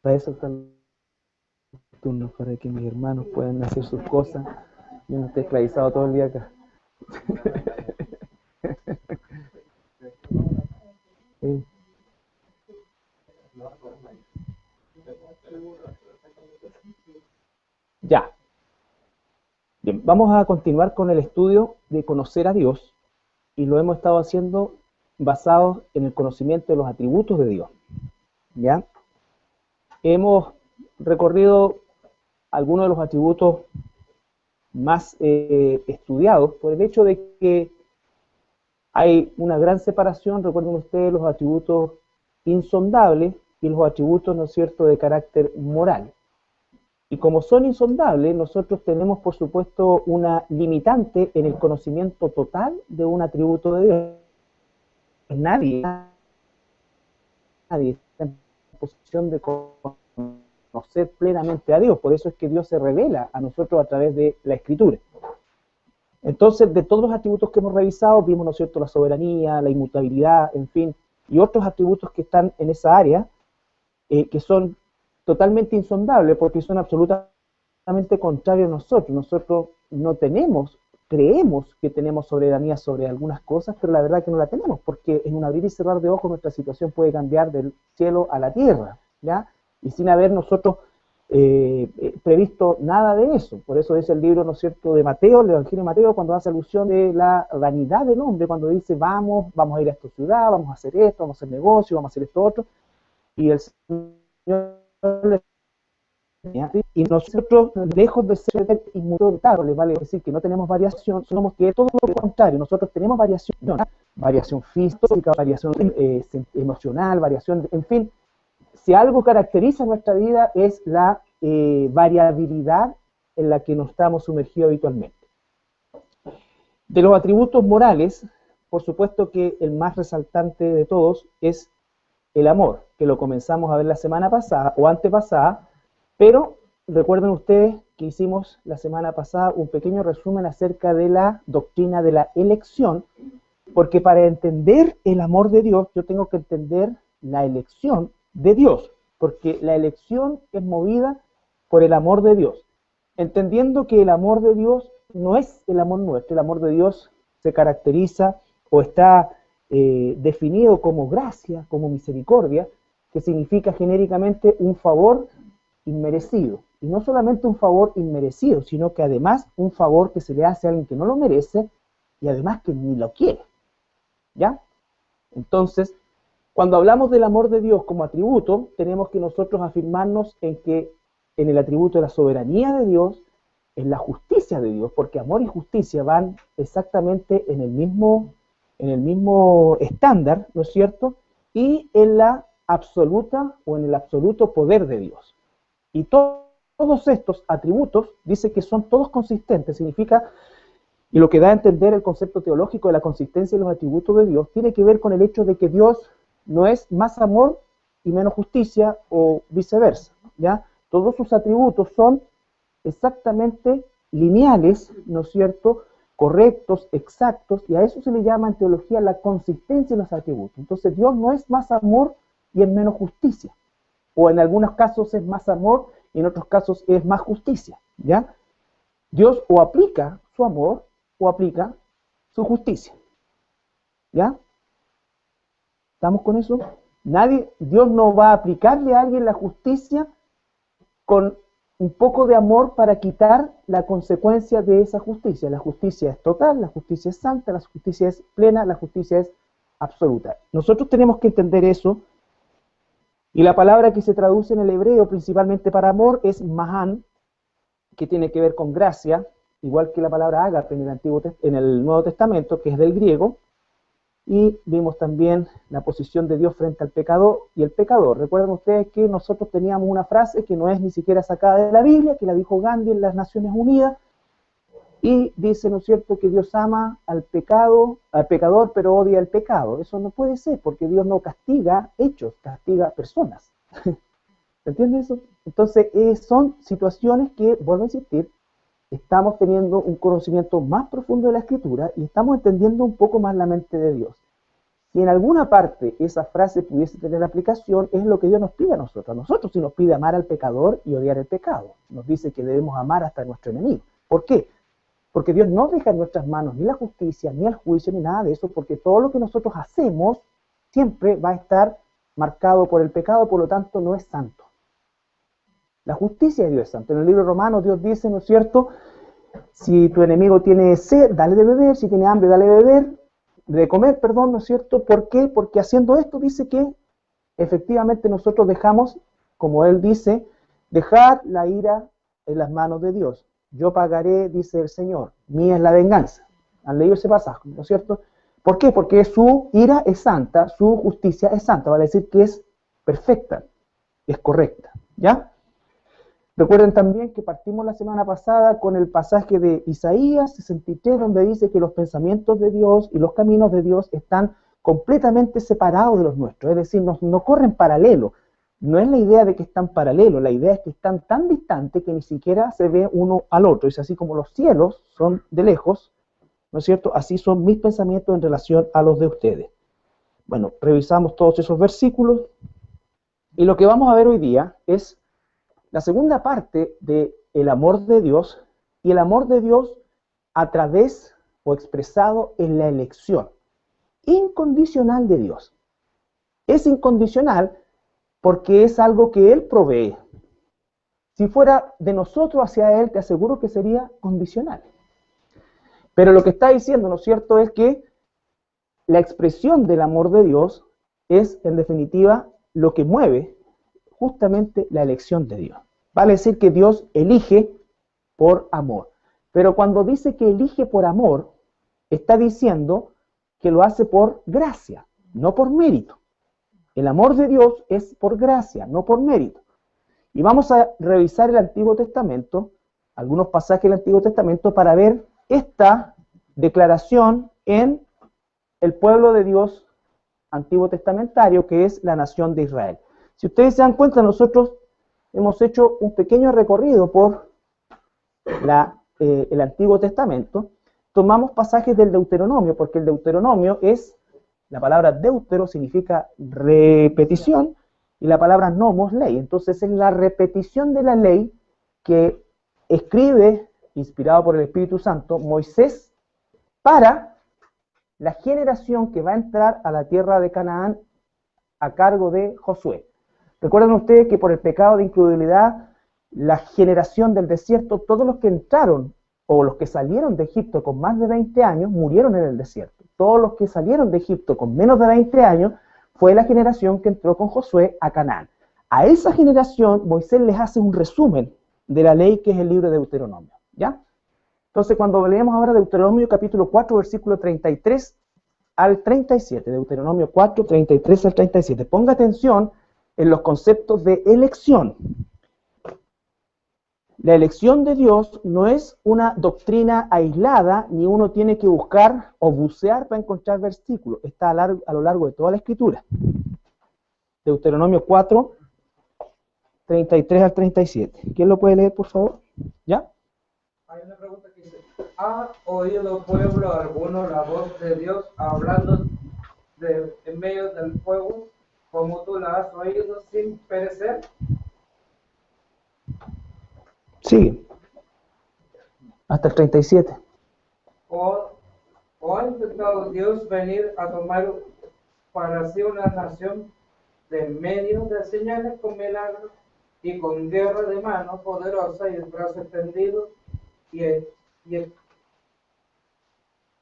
Para eso están los turnos, para que mis hermanos puedan hacer sus cosas. Yo no estoy esclavizado todo el día acá. Sí. Ya. Bien, vamos a continuar con el estudio de conocer a Dios y lo hemos estado haciendo basados en el conocimiento de los atributos de Dios. ¿Ya? Hemos recorrido algunos de los atributos más estudiados por el hecho de que hay una gran separación, recuerden ustedes, los atributos insondables y los atributos, ¿no es cierto?, de carácter moral. Y como son insondables, nosotros tenemos, por supuesto, una limitante en el conocimiento total de un atributo de Dios. Nadie está en posición de conocer plenamente a Dios. Por eso es que Dios se revela a nosotros a través de la Escritura. Entonces, de todos los atributos que hemos revisado, vimos, ¿no es cierto?, la soberanía, la inmutabilidad, en fin, y otros atributos que están en esa área, que son totalmente insondables porque son absolutamente contrarios a nosotros. Nosotros no tenemos, creemos que tenemos soberanía sobre algunas cosas, pero la verdad es que no la tenemos, porque en un abrir y cerrar de ojos nuestra situación puede cambiar del cielo a la tierra, ¿ya? Y sin haber nosotros previsto nada de eso. Por eso es el libro, ¿no es cierto?, de Mateo, el Evangelio de Mateo, cuando hace alusión de la vanidad del hombre, cuando dice, vamos a ir a esta ciudad, vamos a hacer esto, vamos a hacer negocio, vamos a hacer esto otro, y el Señor le y nosotros, lejos de ser inmutables, vale decir que no tenemos variación, somos que todo lo contrario, nosotros tenemos variación, variación física, variación emocional, variación, en fin, si algo caracteriza nuestra vida es la variabilidad en la que nos estamos sumergidos habitualmente. De los atributos morales, por supuesto que el más resaltante de todos es el amor, que lo comenzamos a ver la semana pasada o antepasada, pero recuerden ustedes que hicimos la semana pasada un pequeño resumen acerca de la doctrina de la elección, porque para entender el amor de Dios yo tengo que entender la elección de Dios, porque la elección es movida por el amor de Dios, entendiendo que el amor de Dios no es el amor nuestro, el amor de Dios se caracteriza o está definido como gracia, como misericordia, que significa genéricamente un favor inmerecido. Y no solamente un favor inmerecido, sino que además un favor que se le hace a alguien que no lo merece y además que ni lo quiere. ¿Ya? Entonces, cuando hablamos del amor de Dios como atributo, tenemos que nosotros afirmarnos en que en el atributo de la soberanía de Dios, en la justicia de Dios, porque amor y justicia van exactamente en el mismo estándar, ¿no es cierto? Y en la absoluta o en el absoluto poder de Dios. Y todos estos atributos, dice que son todos consistentes, significa, y lo que da a entender el concepto teológico de la consistencia de los atributos de Dios, tiene que ver con el hecho de que Dios no es más amor y menos justicia o viceversa, ¿ya? Todos sus atributos son exactamente lineales, ¿no es cierto?, correctos, exactos, y a eso se le llama en teología la consistencia de los atributos. Entonces Dios no es más amor y es menos justicia, o en algunos casos es más amor y en otros casos es más justicia, ¿ya? Dios o aplica su amor o aplica su justicia, ¿ya? ¿Estamos con eso? Dios no va a aplicarle a alguien la justicia con un poco de amor para quitar la consecuencia de esa justicia. La justicia es total, la justicia es santa, la justicia es plena, la justicia es absoluta. Nosotros tenemos que entender eso, y la palabra que se traduce en el hebreo principalmente para amor es mahan, que tiene que ver con gracia, igual que la palabra ágape en el Nuevo Testamento, que es del griego, y vimos también la posición de Dios frente al pecador y el pecador. Recuerden ustedes que nosotros teníamos una frase que no es ni siquiera sacada de la Biblia, que la dijo Gandhi en las Naciones Unidas, y dice, ¿no es cierto?, que Dios ama al pecador, pero odia el pecado. Eso no puede ser, porque Dios no castiga hechos, castiga personas. ¿Entiendes eso? Entonces, son situaciones que, vuelvo a insistir, estamos teniendo un conocimiento más profundo de la Escritura y estamos entendiendo un poco más la mente de Dios. si en alguna parte esa frase pudiese tener aplicación, es lo que Dios nos pide a nosotros. A nosotros sí nos pide amar al pecador y odiar el pecado. Nos dice que debemos amar hasta a nuestro enemigo. ¿Por qué? Porque Dios no deja en nuestras manos ni la justicia, ni el juicio, ni nada de eso, porque todo lo que nosotros hacemos siempre va a estar marcado por el pecado, por lo tanto no es santo. La justicia de Dios es santo. En el libro romano Dios dice, ¿no es cierto? Si tu enemigo tiene sed, dale de beber, si tiene hambre, dale de beber, de comer, perdón, ¿no es cierto? ¿Por qué? Porque haciendo esto dice que efectivamente nosotros dejamos, como él dice, dejad la ira en las manos de Dios. Yo pagaré, dice el Señor, mía es la venganza. Han leído ese pasaje, ¿no es cierto? ¿Por qué? Porque su ira es santa, su justicia es santa, vale decir que es perfecta, es correcta, ¿ya? Recuerden también que partimos la semana pasada con el pasaje de Isaías 63, donde dice que los pensamientos de Dios y los caminos de Dios están completamente separados de los nuestros, es decir, no corren paralelo. No es la idea de que están paralelos, la idea es que están tan distantes que ni siquiera se ve uno al otro. Es así como los cielos son de lejos, ¿no es cierto? Así son mis pensamientos en relación a los de ustedes. Bueno, revisamos todos esos versículos y lo que vamos a ver hoy día es la segunda parte del amor de Dios, y el amor de Dios a través o expresado en la elección incondicional de Dios. Es incondicional porque es algo que Él provee. Si fuera de nosotros hacia Él, te aseguro que sería condicional. Pero lo que está diciendo, ¿no es cierto?, es que la expresión del amor de Dios es, en definitiva, lo que mueve justamente la elección de Dios. Vale decir que Dios elige por amor. Pero cuando dice que elige por amor, está diciendo que lo hace por gracia, no por mérito. El amor de Dios es por gracia, no por mérito. Y vamos a revisar el Antiguo Testamento, algunos pasajes del Antiguo Testamento, para ver esta declaración en el pueblo de Dios antiguo testamentario, que es la nación de Israel. Si ustedes se dan cuenta, nosotros hemos hecho un pequeño recorrido por el Antiguo Testamento. Tomamos pasajes del Deuteronomio, porque el Deuteronomio es, la palabra deutero significa repetición, y la palabra nomos, ley. Entonces es la repetición de la ley que escribe, inspirado por el Espíritu Santo, Moisés para la generación que va a entrar a la tierra de Canaán a cargo de Josué. Recuerden ustedes que por el pecado de incredulidad, la generación del desierto, todos los que entraron o los que salieron de Egipto con más de 20 años, murieron en el desierto. Todos los que salieron de Egipto con menos de 20 años, fue la generación que entró con Josué a Canaán. A esa generación, Moisés les hace un resumen de la ley que es el libro de Deuteronomio, ¿ya? Entonces, cuando leemos ahora Deuteronomio capítulo 4, versículo 33 al 37, Deuteronomio 4, 33 al 37, ponga atención en los conceptos de elección. La elección de Dios no es una doctrina aislada, ni uno tiene que buscar o bucear para encontrar versículos. Está a lo largo de toda la Escritura. Deuteronomio 4, 33 al 37. ¿Quién lo puede leer, por favor? ¿Ya? Hay una pregunta que dice: ¿ha oído pueblo alguno la voz de Dios hablando en medio del fuego, como tú la has oído sin perecer? Sigue. Hasta el 37. ¿O ha intentado Dios venir a tomar para sí una nación de medio de señales con milagros y con guerra de mano poderosa y el brazo extendido y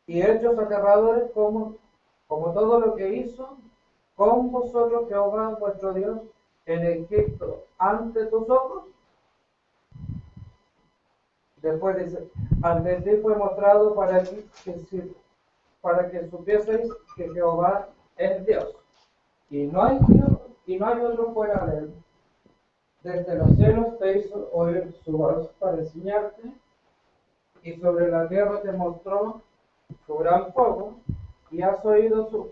hechos aterradores como todo lo que hizo con vosotros Jehová vuestro Dios en Egipto ante tus ojos? Después dice: ante ti fue mostrado para que supieseis que Jehová es Dios, y no hay Dios, y no hay otro fuera de él. Desde los cielos te hizo oír su voz para enseñarte, y sobre la tierra te mostró su gran fuego, y has oído su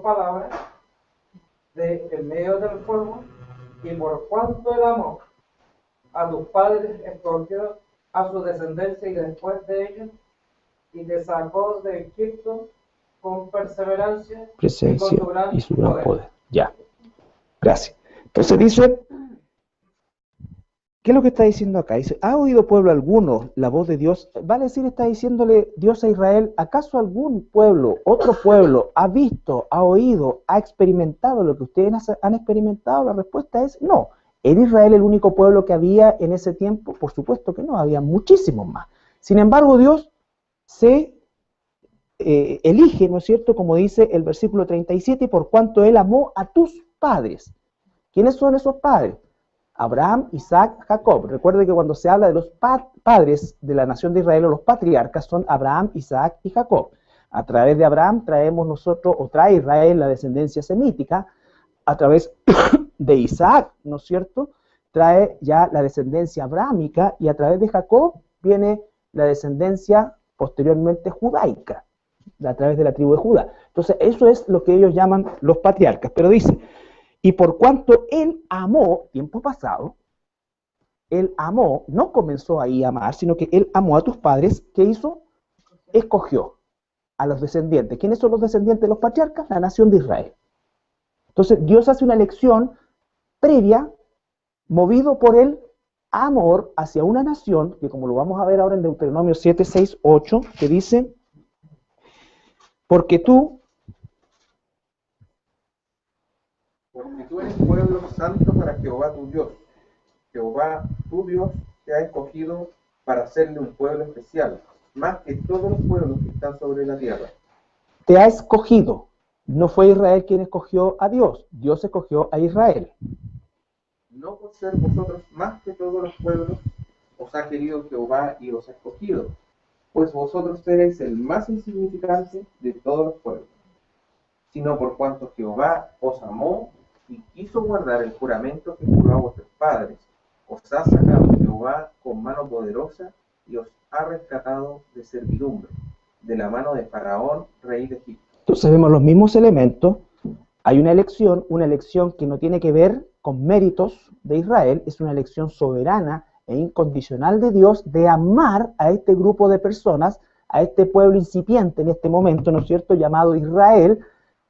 palabra en medio del fuego, y por cuanto el amor a tus padres escogió a su descendencia y después de ellos, y te sacó de Egipto con perseverancia presencia y y su gran poder. Ya, gracias. Entonces dice, ¿qué es lo que está diciendo acá? Dice, ¿ha oído pueblo alguno la voz de Dios? Vale decir, está diciéndole Dios a Israel, ¿acaso algún pueblo, otro pueblo, ha visto, ha oído, ha experimentado lo que ustedes han experimentado? La respuesta es no. ¿Era Israel el único pueblo que había en ese tiempo? Por supuesto que no, había muchísimos más. Sin embargo, Dios se elige, ¿no es cierto?, como dice el versículo 37, por cuanto Él amó a tus padres. ¿Quiénes son esos padres? Abraham, Isaac, Jacob. Recuerde que cuando se habla de los padres de la nación de Israel, o los patriarcas, son Abraham, Isaac y Jacob. A través de Abraham traemos nosotros, o trae Israel la descendencia semítica. A través de Isaac, ¿no es cierto?, trae ya la descendencia abrámica, y a través de Jacob viene la descendencia posteriormente judaica, a través de la tribu de Judá. Entonces, eso es lo que ellos llaman los patriarcas. Pero dice, y por cuanto Él amó, tiempo pasado, Él amó, no comenzó ahí a amar, sino que Él amó a tus padres, ¿qué hizo? Escogió a los descendientes. ¿Quiénes son los descendientes de los patriarcas? La nación de Israel. Entonces, Dios hace una elección previa, movido por el amor hacia una nación, que como lo vamos a ver ahora en Deuteronomio 7, 6, 8, que dice, porque tú eres pueblo santo para Jehová tu Dios. Jehová tu Dios te ha escogido para hacerle un pueblo especial, más que todos los pueblos que están sobre la tierra. Te ha escogido. No fue Israel quien escogió a Dios. Dios escogió a Israel. No por ser vosotros más que todos los pueblos, os ha querido Jehová y os ha escogido, pues vosotros seréis el más insignificante de todos los pueblos, sino por cuanto Jehová os amó y quiso guardar el juramento que juró a vuestros padres. Os ha sacado Jehová con mano poderosa y os ha rescatado de servidumbre, de la mano de Faraón, rey de Egipto. Entonces vemos los mismos elementos. Hay una elección que no tiene que ver con méritos de Israel, es una elección soberana e incondicional de Dios de amar a este grupo de personas, a este pueblo incipiente en este momento, ¿no es cierto?, llamado Israel,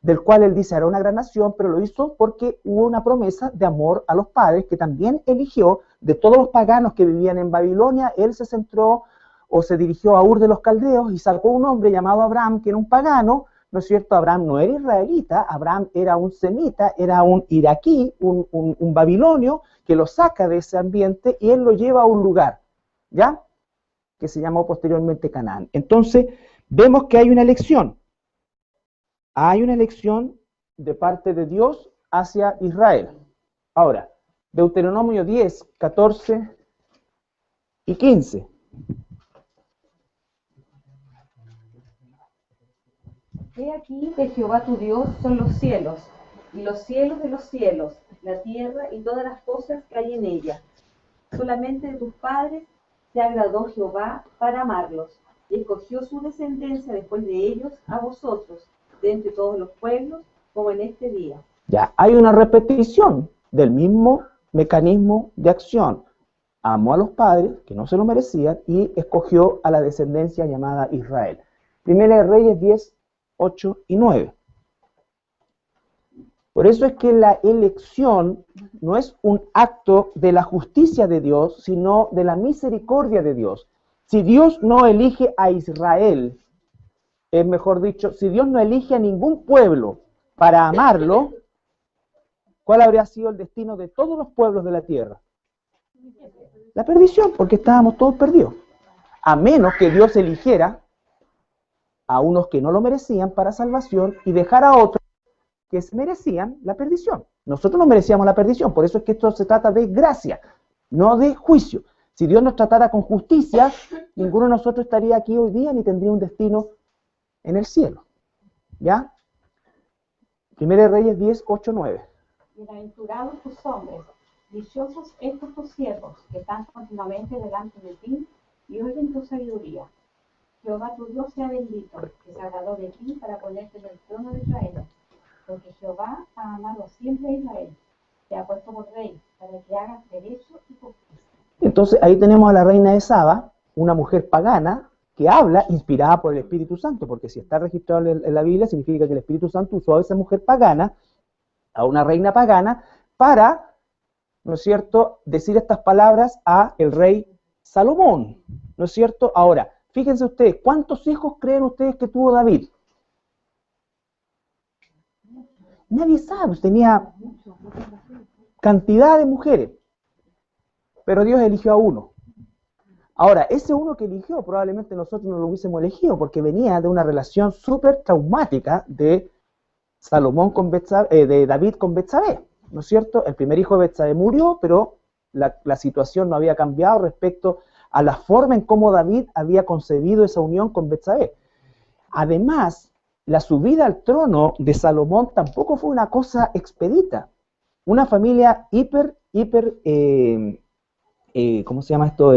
del cual él dice, hará una gran nación, pero lo hizo porque hubo una promesa de amor a los padres, que también eligió de todos los paganos que vivían en Babilonia. Él se centró o se dirigió a Ur de los Caldeos y sacó un hombre llamado Abraham, que era un pagano, ¿no es cierto? Abraham no era israelita, Abraham era un semita, era un iraquí, un babilonio, que lo saca de ese ambiente y él lo lleva a un lugar, ¿ya?, que se llamó posteriormente Canaán. Entonces, vemos que hay una elección. Hay una elección de parte de Dios hacia Israel. Ahora, Deuteronomio 10, 14 y 15. He aquí de Jehová tu Dios son los cielos, y los cielos de los cielos, la tierra y todas las cosas que hay en ella. Solamente de tus padres se agradó Jehová para amarlos, y escogió su descendencia después de ellos a vosotros, de entre todos los pueblos, como en este día. Ya, hay una repetición del mismo mecanismo de acción. Amó a los padres, que no se lo merecían, y escogió a la descendencia llamada Israel. Primera de Reyes 10, 8 y 9. Por eso es que la elección no es un acto de la justicia de Dios, sino de la misericordia de Dios. Si Dios no elige a Israel, es mejor dicho, si Dios no elige a ningún pueblo para amarlo, ¿cuál habría sido el destino de todos los pueblos de la tierra? La perdición, porque estábamos todos perdidos. A menos que Dios eligiera a unos que no lo merecían para salvación y dejar a otros que se merecían la perdición. Nosotros no merecíamos la perdición, por eso es que esto se trata de gracia, no de juicio. Si Dios nos tratara con justicia, ninguno de nosotros estaría aquí hoy día ni tendría un destino en el cielo. ¿Ya? Primera de Reyes 10, 8, 9. Bienaventurados tus hombres, dichosos estos tus siervos, que están continuamente delante de ti y oyen tu sabiduría. Jehová tu Dios sea bendito, que se agradó de ti para ponerte en el trono de Israel. Porque Jehová ha amado siempre a Israel, te ha puesto por rey, para que hagas derecho y justicia. Entonces ahí tenemos a la reina de Saba, una mujer pagana, que habla inspirada por el Espíritu Santo, porque si está registrado en la Biblia, significa que el Espíritu Santo usó a esa mujer pagana, a una reina pagana, para, ¿no es cierto?, decir estas palabras a el rey Salomón, ¿no es cierto? Ahora, fíjense ustedes, ¿cuántos hijos creen ustedes que tuvo David? Nadie sabe, pues tenía cantidad de mujeres, pero Dios eligió a uno. Ahora, ese uno que eligió, probablemente nosotros no lo hubiésemos elegido, porque venía de una relación súper traumática de de David con Betsabé, ¿no es cierto? El primer hijo de Betsabé murió, pero la situación no había cambiado respecto a la forma en cómo David había concebido esa unión con Betsabé. Además, la subida al trono de Salomón tampoco fue una cosa expedita. Una familia ¿cómo se llama esto?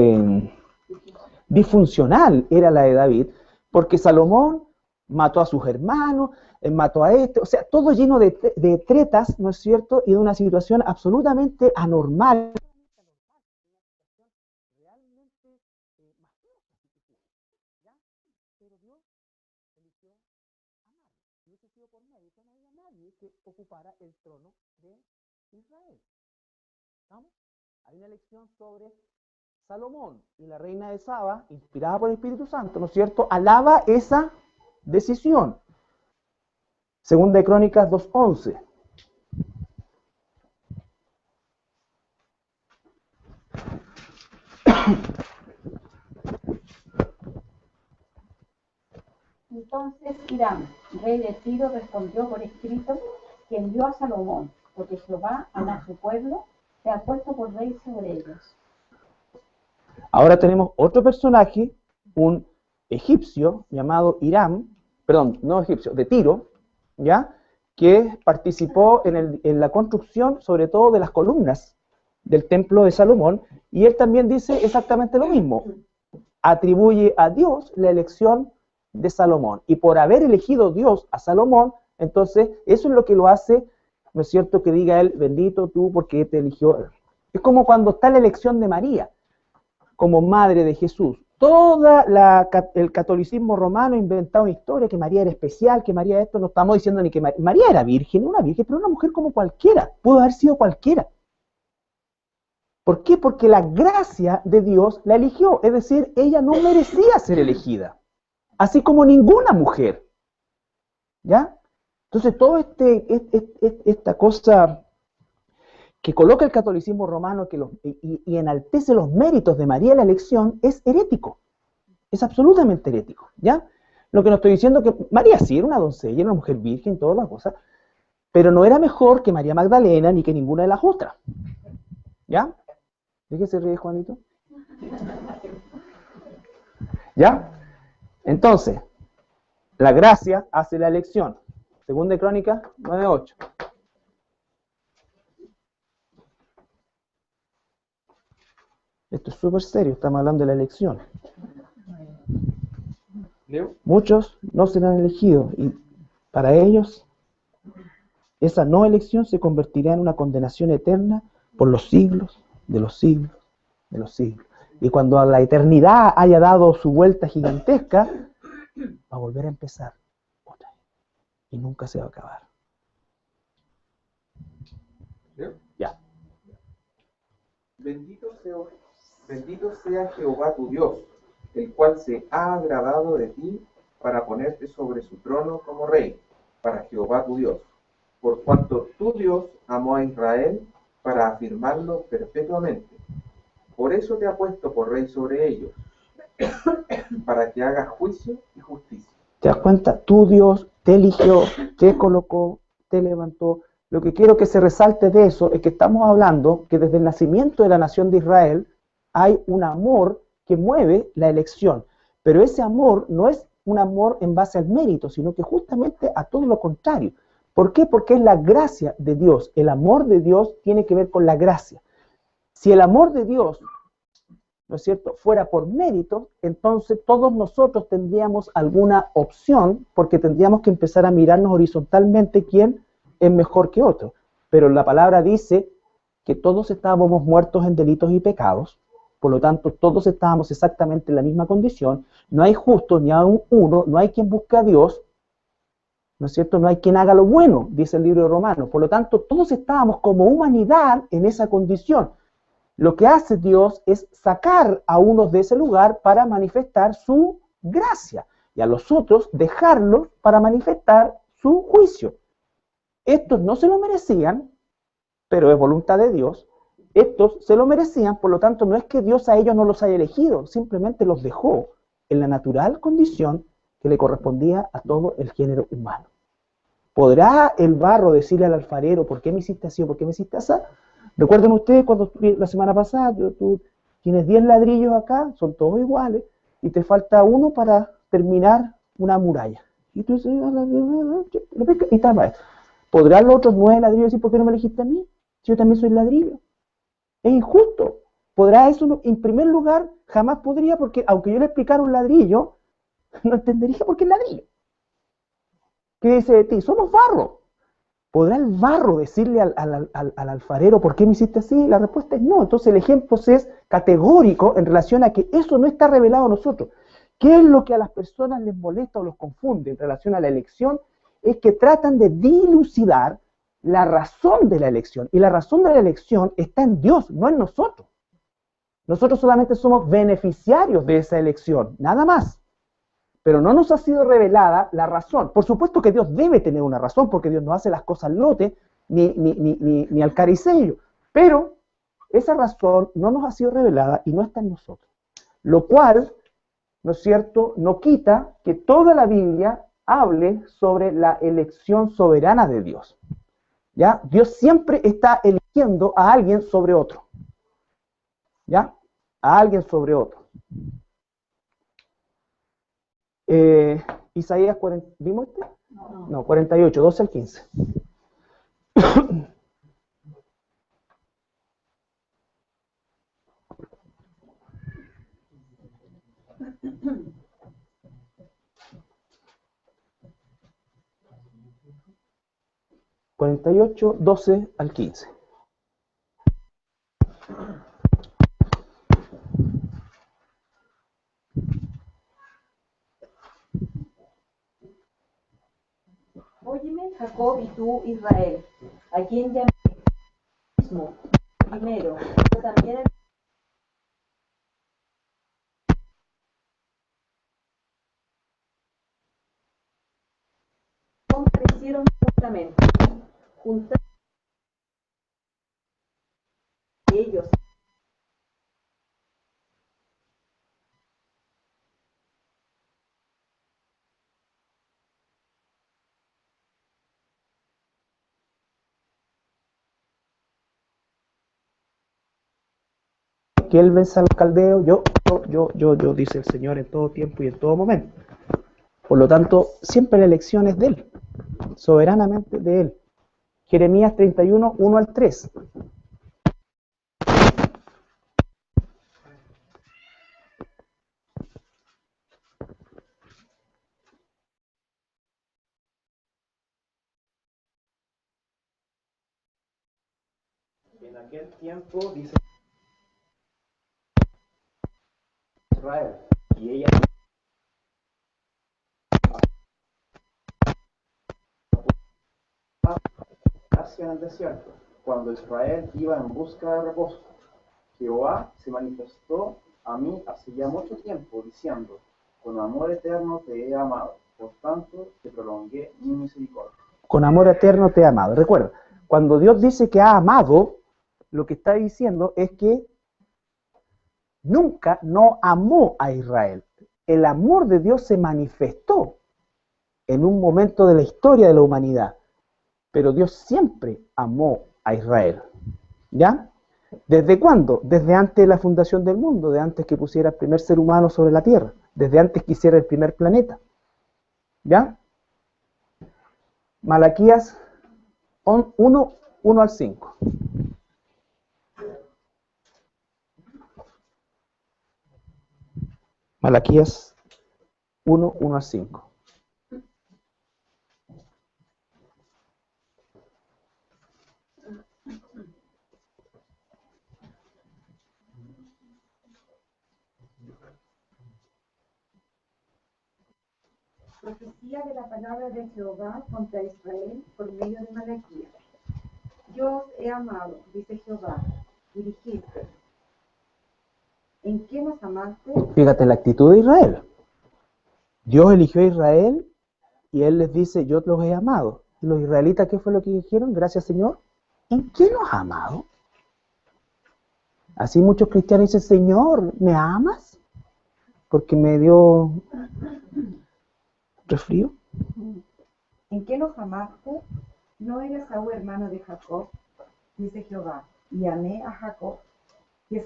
Disfuncional era la de David, porque Salomón mató a sus hermanos, mató a este, o sea, todo lleno de tretas, ¿no es cierto? Y de una situación absolutamente anormal. Realmente pero Dios eligió amar. Y eso ha sido por medio, que no había nadie que ocupara el trono de Israel. ¿Estamos? Hay una elección sobre Salomón y la reina de Saba, inspirada por el Espíritu Santo, ¿no es cierto?, alaba esa decisión. Segunda de Crónicas 2:11. Entonces Hiram, rey de Tiro, respondió por escrito que envió a Salomón, porque Jehová ama a su pueblo, se ha puesto por rey sobre ellos. Ahora tenemos otro personaje, un egipcio llamado Hiram, perdón, no egipcio, de Tiro, ¿ya?, que participó en la construcción, sobre todo de las columnas del templo de Salomón, y él también dice exactamente lo mismo, atribuye a Dios la elección de Salomón, y por haber elegido Dios a Salomón, entonces eso es lo que lo hace, ¿no es cierto?, que diga él, bendito tú porque te eligió. Es como cuando está la elección de María, como madre de Jesús. El catolicismo romano ha inventado una historia que María era especial, que María esto, no estamos diciendo ni que María era virgen, una virgen, pero una mujer como cualquiera, pudo haber sido cualquiera. ¿Por qué? Porque la gracia de Dios la eligió, es decir, ella no merecía ser elegida, así como ninguna mujer, ¿ya? Entonces, todo esta cosa que coloca el catolicismo romano y enaltece los méritos de María en la elección es herético, es absolutamente herético, ¿ya? Lo que no estoy diciendo es que María sí era una doncella, era una mujer virgen, todas las cosas, pero no era mejor que María Magdalena ni que ninguna de las otras, ¿ya? ¿De qué se ríe Juanito? ¿Ya? Entonces, la gracia hace la elección. Segunda de Crónicas 9:8. Esto es súper serio, estamos hablando de la elección. ¿Leo? Muchos no serán elegidos y para ellos esa no elección se convertirá en una condenación eterna por los siglos de los siglos de los siglos. Y cuando la eternidad haya dado su vuelta gigantesca, va a volver a empezar otra vez y nunca se va a acabar. ¿Leo? Ya. Bendito sea Jehová tu Dios, el cual se ha agradado de ti para ponerte sobre su trono como rey, para Jehová tu Dios, por cuanto tu Dios amó a Israel para afirmarlo perpetuamente. Por eso te ha puesto por rey sobre ellos, para que hagas juicio y justicia. ¿Te das cuenta? Tu Dios te eligió, te colocó, te levantó. Lo que quiero que se resalte de eso es que estamos hablando que desde el nacimiento de la nación de Israel hay un amor que mueve la elección. Pero ese amor no es un amor en base al mérito, sino que justamente a todo lo contrario. ¿Por qué? Porque es la gracia de Dios. El amor de Dios tiene que ver con la gracia. Si el amor de Dios, ¿no es cierto?, fuera por mérito, entonces todos nosotros tendríamos alguna opción, porque tendríamos que empezar a mirarnos horizontalmente quién es mejor que otro. Pero la palabra dice que todos estábamos muertos en delitos y pecados, por lo tanto todos estábamos exactamente en la misma condición, no hay justo ni aún uno, no hay quien busque a Dios, ¿no es cierto? No hay quien haga lo bueno, dice el libro de Romanos, por lo tanto todos estábamos como humanidad en esa condición. Lo que hace Dios es sacar a unos de ese lugar para manifestar su gracia y a los otros dejarlos para manifestar su juicio. Estos no se lo merecían, pero es voluntad de Dios. Estos se lo merecían, por lo tanto no es que Dios a ellos no los haya elegido, simplemente los dejó en la natural condición que le correspondía a todo el género humano. ¿Podrá el barro decirle al alfarero, ¿por qué me hiciste así o por qué me hiciste así? Recuerden ustedes cuando la semana pasada, tú tienes 10 ladrillos acá, son todos iguales, y te falta uno para terminar una muralla. Y tú dices, y tal vez. ¿Podrán los otros 9 ladrillos decir, por qué no me elegiste a mí? Si yo también soy ladrillo. Es injusto. ¿Podrá eso? En primer lugar, jamás podría, porque aunque yo le explicara un ladrillo, no entendería por qué es ladrillo. ¿Qué dice de ti? Somos barro. ¿Podrá el barro decirle al alfarero por qué me hiciste así? La respuesta es no. Entonces el ejemplo es categórico en relación a que eso no está revelado a nosotros. ¿Qué es lo que a las personas les molesta o los confunde en relación a la elección? Es que tratan de dilucidar la razón de la elección. Y la razón de la elección está en Dios, no en nosotros. Nosotros solamente somos beneficiarios de esa elección, nada más. Pero no nos ha sido revelada la razón. Por supuesto que Dios debe tener una razón, porque Dios no hace las cosas al lote, ni al caricello. Pero esa razón no nos ha sido revelada y no está en nosotros. Lo cual, ¿no es cierto?, no quita que toda la Biblia hable sobre la elección soberana de Dios. ¿Ya? Dios siempre está eligiendo a alguien sobre otro. ¿Ya? A alguien sobre otro. Isaías 40, ¿vimos este? No, 48, 12 al 15. (48, 12 al 15). Óyeme, Jacob, y tú, Israel, a quien llamé mismo primero, pero también comparecieron justamente, juntar ellos. Que él vence a los caldeos, yo, dice el Señor en todo tiempo y en todo momento. Por lo tanto, siempre la elección es de él, soberanamente de él. Jeremías 31, 1 al 3. En aquel tiempo, dice Israel, y ella hacia el desierto, cuando Israel iba en busca de reposo. Jehová se manifestó a mí hace ya mucho tiempo, diciendo, con amor eterno te he amado, por tanto te prolongué mi misericordia. Con amor eterno te he amado. Recuerda, cuando Dios dice que ha amado, lo que está diciendo es que nunca no amó a Israel. El amor de Dios se manifestó en un momento de la historia de la humanidad, pero Dios siempre amó a Israel. ¿Ya? ¿Desde cuándo? Desde antes de la fundación del mundo, de antes que pusiera el primer ser humano sobre la Tierra, desde antes que hiciera el primer planeta. ¿Ya? Malaquías 1, 1 al 5. Malaquías 1, 1 al 5. Profecía de la palabra de Jehová contra Israel por medio de Malaquías. Yo os he amado, dice Jehová, y dijiste, ¿en qué nos amaste? Fíjate la actitud de Israel. Dios eligió a Israel y Él les dice, yo los he amado. ¿Y los israelitas qué fue lo que dijeron? Gracias, Señor. ¿En qué nos ha amado? Así muchos cristianos dicen, Señor, ¿me amas? Porque me dio resfrío. ¿En qué nos amaste? ¿No era Esaú hermano de Jacob? Dice Jehová, y amé a Jacob, y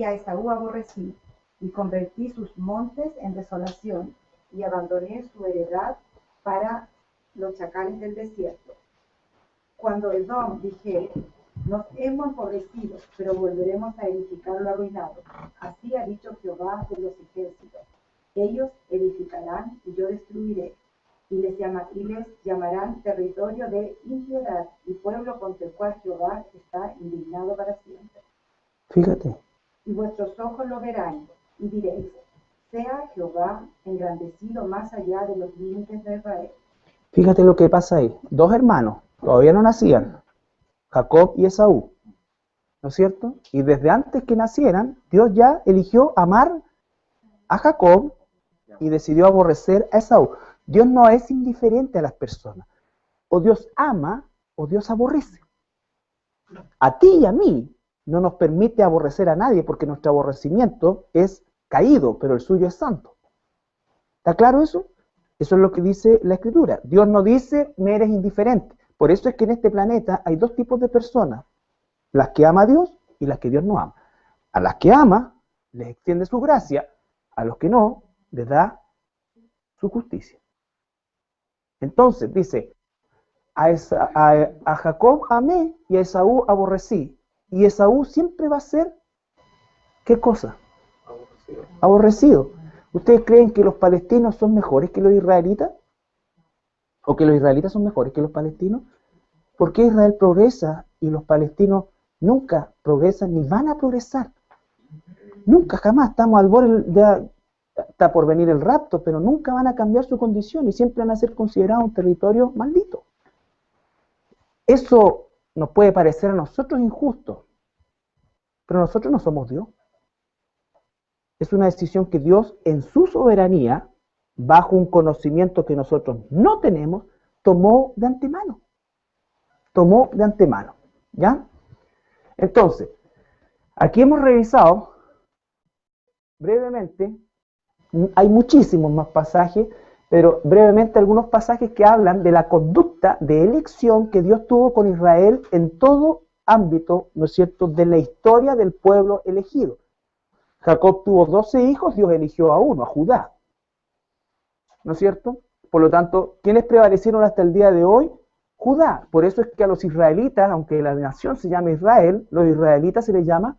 a Esaú aborrecí, y convertí sus montes en desolación, y abandoné su heredad para los chacales del desierto. Cuando Edom dijere, nos hemos empobrecido, pero volveremos a edificar lo arruinado. Así ha dicho Jehová de los ejércitos. Ellos edificarán y yo destruiré, y les llamarán territorio de impiedad y pueblo contra el cual Jehová está indignado para siempre. Fíjate. Y vuestros ojos lo verán, y diréis, sea Jehová engrandecido más allá de los límites de Israel. Fíjate lo que pasa ahí. Dos hermanos, todavía no nacían, Jacob y Esaú, ¿no es cierto? Y desde antes que nacieran, Dios ya eligió amar a Jacob y decidió aborrecer a Esaú. Dios no es indiferente a las personas. O Dios ama o Dios aborrece. A ti y a mí no nos permite aborrecer a nadie porque nuestro aborrecimiento es caído, pero el suyo es santo. ¿Está claro eso? Eso es lo que dice la Escritura. Dios no dice, me eres indiferente. Por eso es que en este planeta hay dos tipos de personas. Las que ama a Dios y las que Dios no ama. A las que ama, les extiende su gracia. A los que no, les da su justicia. Entonces, dice, a Jacob amé y a Esaú aborrecí. Y Esaú siempre va a ser, ¿qué cosa? Aborrecido. ¿Ustedes creen que los palestinos son mejores que los israelitas? ¿O que los israelitas son mejores que los palestinos? ¿Por qué Israel progresa y los palestinos nunca progresan ni van a progresar? Nunca, jamás. Estamos al borde de... Está por venir el rapto, pero nunca van a cambiar su condición y siempre van a ser considerados un territorio maldito. Eso nos puede parecer a nosotros injusto, pero nosotros no somos Dios. Es una decisión que Dios, en su soberanía, bajo un conocimiento que nosotros no tenemos, tomó de antemano. Tomó de antemano. ¿Ya? Entonces, aquí hemos revisado brevemente, hay muchísimos más pasajes, pero brevemente algunos pasajes que hablan de la conducta de elección que Dios tuvo con Israel en todo ámbito, ¿no es cierto?, de la historia del pueblo elegido. Jacob tuvo 12 hijos, Dios eligió a uno, a Judá. ¿No es cierto? Por lo tanto, ¿quiénes prevalecieron hasta el día de hoy? Judá. Por eso es que a los israelitas, aunque la nación se llama Israel, los israelitas se les llama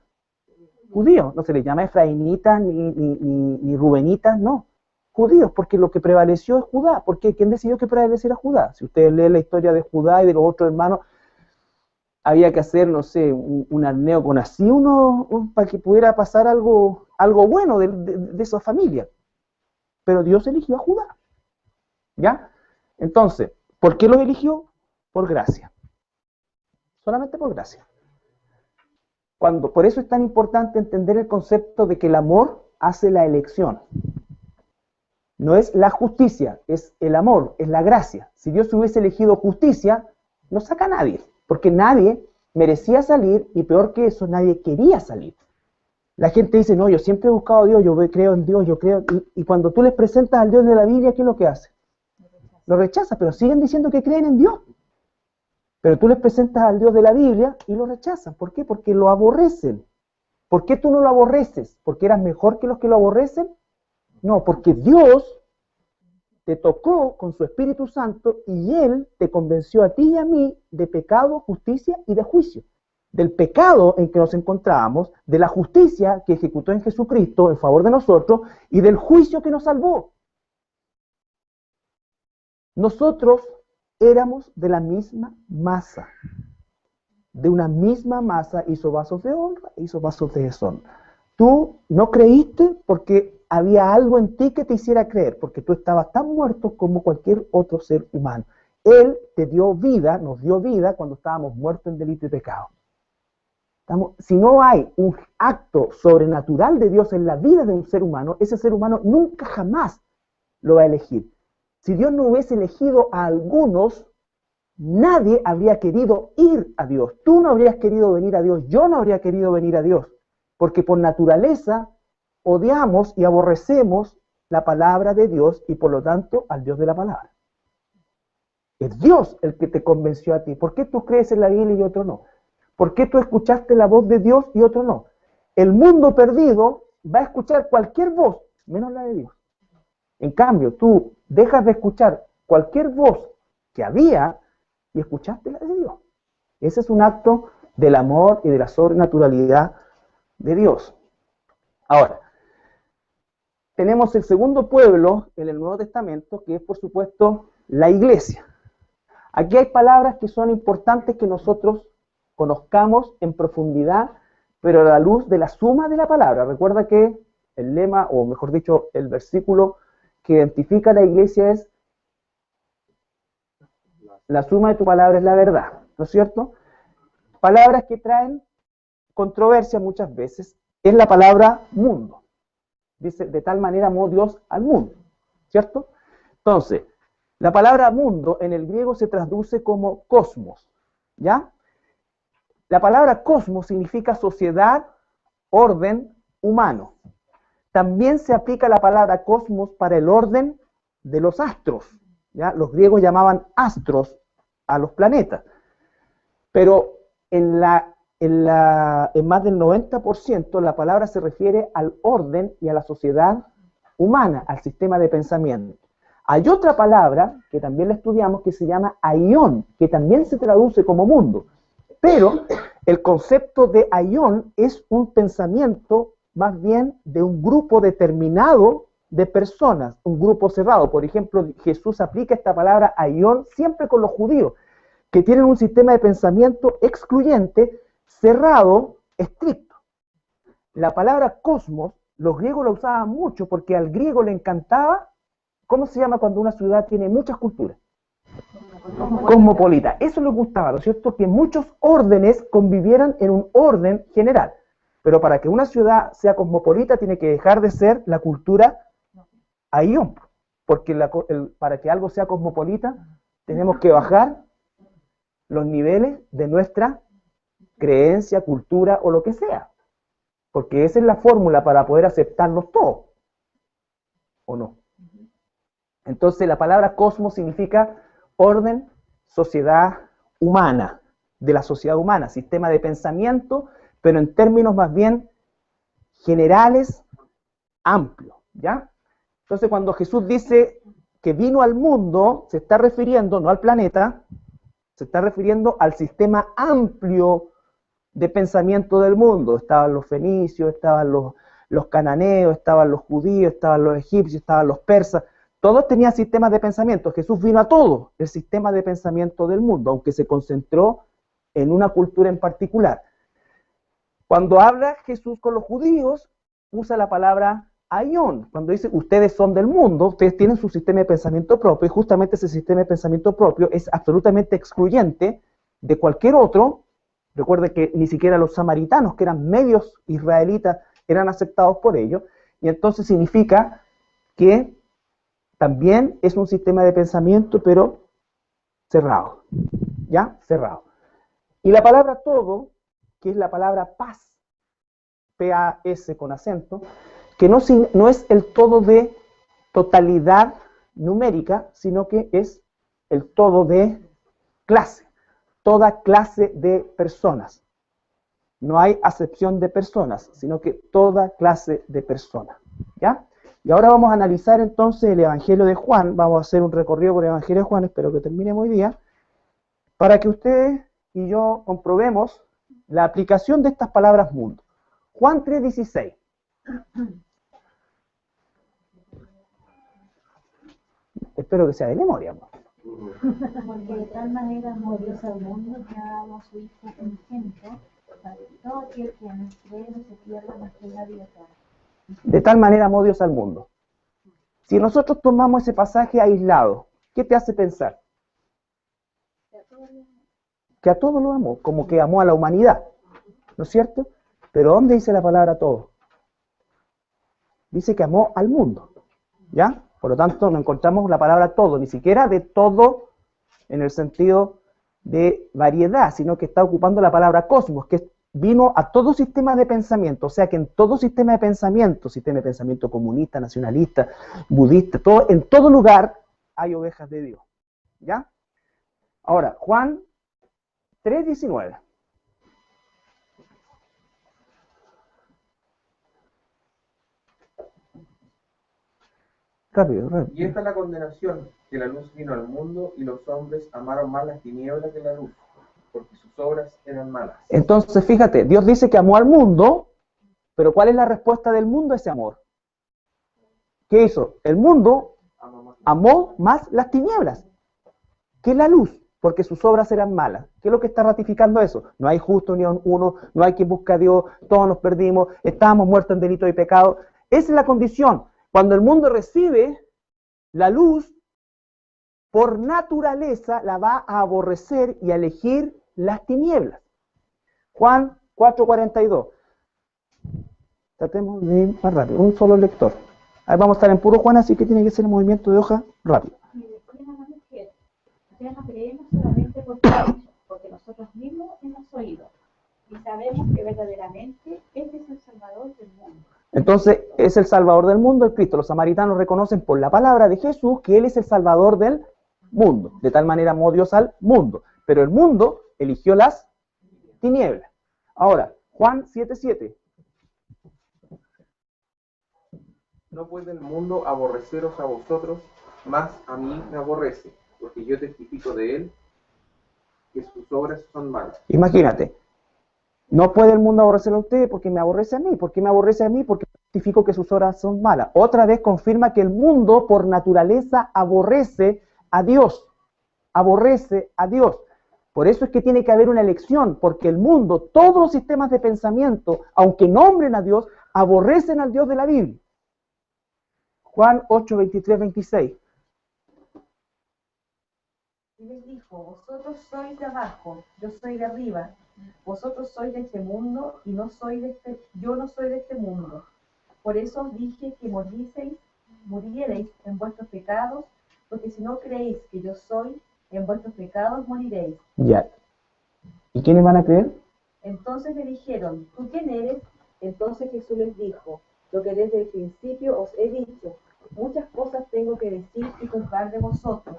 judíos. No se les llama efraimitas ni rubenitas, no. Judíos, porque lo que prevaleció es Judá. ¿Por qué? ¿Quién decidió que prevaleciera Judá? Si ustedes leen la historia de Judá y de los otros hermanos, había que hacer, no sé, un arneo con así para que pudiera pasar algo bueno de esa familia. Pero Dios eligió a Judá. ¿Ya? Entonces, ¿por qué los eligió? Por gracia. Solamente por gracia. Por eso es tan importante entender el concepto de que el amor hace la elección. No es la justicia, es el amor, es la gracia. Si Dios hubiese elegido justicia, no saca a nadie. Porque nadie merecía salir y peor que eso, nadie quería salir. La gente dice, no, yo siempre he buscado a Dios, yo creo en Dios, yo creo... Y cuando tú les presentas al Dios de la Biblia, ¿qué es lo que hace? Lo rechaza, pero siguen diciendo que creen en Dios. Pero tú les presentas al Dios de la Biblia y lo rechazan. ¿Por qué? Porque lo aborrecen. ¿Por qué tú no lo aborreces? ¿Porque eras mejor que los que lo aborrecen? No, porque Dios te tocó con su Espíritu Santo y Él te convenció a ti y a mí de pecado, justicia y de juicio. Del pecado en que nos encontrábamos, de la justicia que ejecutó en Jesucristo en favor de nosotros y del juicio que nos salvó. Nosotros éramos de la misma masa. De una misma masa hizo vasos de honra, hizo vasos de deshonra. Tú no creíste porque había algo en ti que te hiciera creer, porque tú estabas tan muerto como cualquier otro ser humano. Él te dio vida, nos dio vida cuando estábamos muertos en delito y pecado. Si no hay un acto sobrenatural de Dios en la vida de un ser humano, ese ser humano nunca jamás lo va a elegir. Si Dios no hubiese elegido a algunos, nadie habría querido ir a Dios. Tú no habrías querido venir a Dios, yo no habría querido venir a Dios, porque por naturaleza odiamos y aborrecemos la palabra de Dios y por lo tanto al Dios de la palabra. Es Dios el que te convenció a ti. ¿Por qué tú crees en la Biblia y otro no? ¿Por qué tú escuchaste la voz de Dios y otro no? El mundo perdido va a escuchar cualquier voz, menos la de Dios. En cambio, tú dejas de escuchar cualquier voz que había y escuchaste la de Dios. Ese es un acto del amor y de la sobrenaturalidad de Dios. Ahora, tenemos el segundo pueblo en el Nuevo Testamento, que es, por supuesto, la iglesia. Aquí hay palabras que son importantes que nosotros conozcamos en profundidad, pero a la luz de la suma de la palabra. Recuerda que el lema, o mejor dicho, el versículo que identifica a la iglesia es: la suma de tu palabra es la verdad, ¿no es cierto? Palabras que traen controversia muchas veces es la palabra mundo. Dice, de tal manera amó Dios al mundo, ¿cierto? Entonces, la palabra mundo en el griego se traduce como cosmos, ¿ya? La palabra cosmos significa sociedad, orden, humano. También se aplica la palabra cosmos para el orden de los astros, ¿ya? Los griegos llamaban astros a los planetas. Pero en más del 90% la palabra se refiere al orden y a la sociedad humana, al sistema de pensamiento. Hay otra palabra que también la estudiamos que se llama aión, que también se traduce como mundo. Pero el concepto de aión es un pensamiento más bien de un grupo determinado de personas, un grupo cerrado. Por ejemplo, Jesús aplica esta palabra aión siempre con los judíos, que tienen un sistema de pensamiento excluyente, cerrado, estricto. La palabra cosmos, los griegos la usaban mucho porque al griego le encantaba, ¿cómo se llama cuando una ciudad tiene muchas culturas? Cosmopolita. Eso les gustaba, ¿no es cierto? Que muchos órdenes convivieran en un orden general. Pero para que una ciudad sea cosmopolita tiene que dejar de ser la cultura aión. Porque para que algo sea cosmopolita tenemos que bajar los niveles de nuestra creencia, cultura o lo que sea. Porque esa es la fórmula para poder aceptarnos todos. ¿O no? Entonces la palabra cosmos significa orden, sociedad humana, de la sociedad humana, sistema de pensamiento, pero en términos más bien generales, amplios, ¿ya? Entonces cuando Jesús dice que vino al mundo, se está refiriendo no al planeta, se está refiriendo al sistema amplio de pensamiento del mundo. Estaban los fenicios, estaban los cananeos, estaban los judíos, estaban los egipcios, estaban los persas. Todos tenían sistemas de pensamiento. Jesús vino a todo el sistema de pensamiento del mundo, aunque se concentró en una cultura en particular. Cuando habla Jesús con los judíos, usa la palabra aión. Cuando dice, ustedes son del mundo, ustedes tienen su sistema de pensamiento propio, y justamente ese sistema de pensamiento propio es absolutamente excluyente de cualquier otro. Recuerde que ni siquiera los samaritanos, que eran medios israelitas, eran aceptados por ellos, y entonces significa que también es un sistema de pensamiento, pero cerrado, ¿ya? Cerrado. Y la palabra todo, que es la palabra paz, P-A-S con acento, que no es el todo de totalidad numérica, sino que es el todo de clase, toda clase de personas. No hay acepción de personas, sino que toda clase de personas, ¿ya? Y ahora vamos a analizar entonces el Evangelio de Juan. Vamos a hacer un recorrido por el Evangelio de Juan, espero que termine hoy día, para que ustedes y yo comprobemos la aplicación de estas palabras mundo. Juan 3:16. Espero que sea de memoria. Porque de tal manera amó Dios al mundo que ha dado a su Hijo unigénito, para que todo aquel que en él cree no se pierda, mas tenga vida eterna. De tal manera amó Dios al mundo. Si nosotros tomamos ese pasaje aislado, ¿qué te hace pensar? Que a todos lo amó, como que amó a la humanidad, ¿no es cierto? Pero ¿dónde dice la palabra todo? Dice que amó al mundo, ¿ya? Por lo tanto, no encontramos la palabra todo, ni siquiera de todo en el sentido de variedad, sino que está ocupando la palabra cosmos, que vino a todo sistema de pensamiento, o sea que en todo sistema de pensamiento comunista, nacionalista, budista, todo, en todo lugar hay ovejas de Dios, ¿ya? Ahora, Juan 3:19. Rápido, rápido. Y esta es la condenación, que la luz vino al mundo y los hombres amaron más las tinieblas que la luz, porque sus obras eran malas. Entonces, fíjate, Dios dice que amó al mundo, pero ¿cuál es la respuesta del mundo a ese amor? ¿Qué hizo? El mundo amó más las tinieblas que la luz, porque sus obras eran malas. ¿Qué es lo que está ratificando eso? No hay justo ni uno, no hay quien busque a Dios, todos nos perdimos, estábamos muertos en delito y pecado. Esa es la condición. Cuando el mundo recibe la luz, por naturaleza la va a aborrecer y a elegir las tinieblas. Juan 4:42. Tratemos de ir más rápido, un solo lector. Ahí vamos a estar en puro Juan, así que tiene que ser el movimiento de hoja rápido. Y después a la mujer, ya no creemos solamente porque ha hecho, porque nosotros mismos hemos oído y sabemos que verdaderamente este es el Salvador del mundo. Entonces, es el Salvador del mundo, el Cristo. Los samaritanos reconocen por la palabra de Jesús que Él es el Salvador del mundo. De tal manera amó Dios al mundo. Pero el mundo eligió las tinieblas. Ahora, Juan 7:7. No puede el mundo aborreceros a vosotros, mas a mí me aborrece, porque yo testifico de él que sus obras son malas. Imagínate, no puede el mundo aborrecer a usted porque me aborrece a mí. ¿Por qué me aborrece a mí? Porque testifico que sus obras son malas. Otra vez confirma que el mundo por naturaleza aborrece a Dios. Aborrece a Dios. Por eso es que tiene que haber una elección, porque el mundo, todos los sistemas de pensamiento, aunque nombren a Dios, aborrecen al Dios de la Biblia. Juan 8:23-26. Y les dijo, vosotros sois de abajo, yo soy de arriba. Vosotros sois de este mundo y yo no soy de este mundo. Por eso os dije que murierais en vuestros pecados, porque si no creéis que yo soy, en vuestros pecados moriréis. Ya. ¿Y quiénes van a creer? Entonces le dijeron, ¿tú quién eres? Entonces Jesús les dijo, lo que desde el principio os he dicho, muchas cosas tengo que decir y juzgar de vosotros,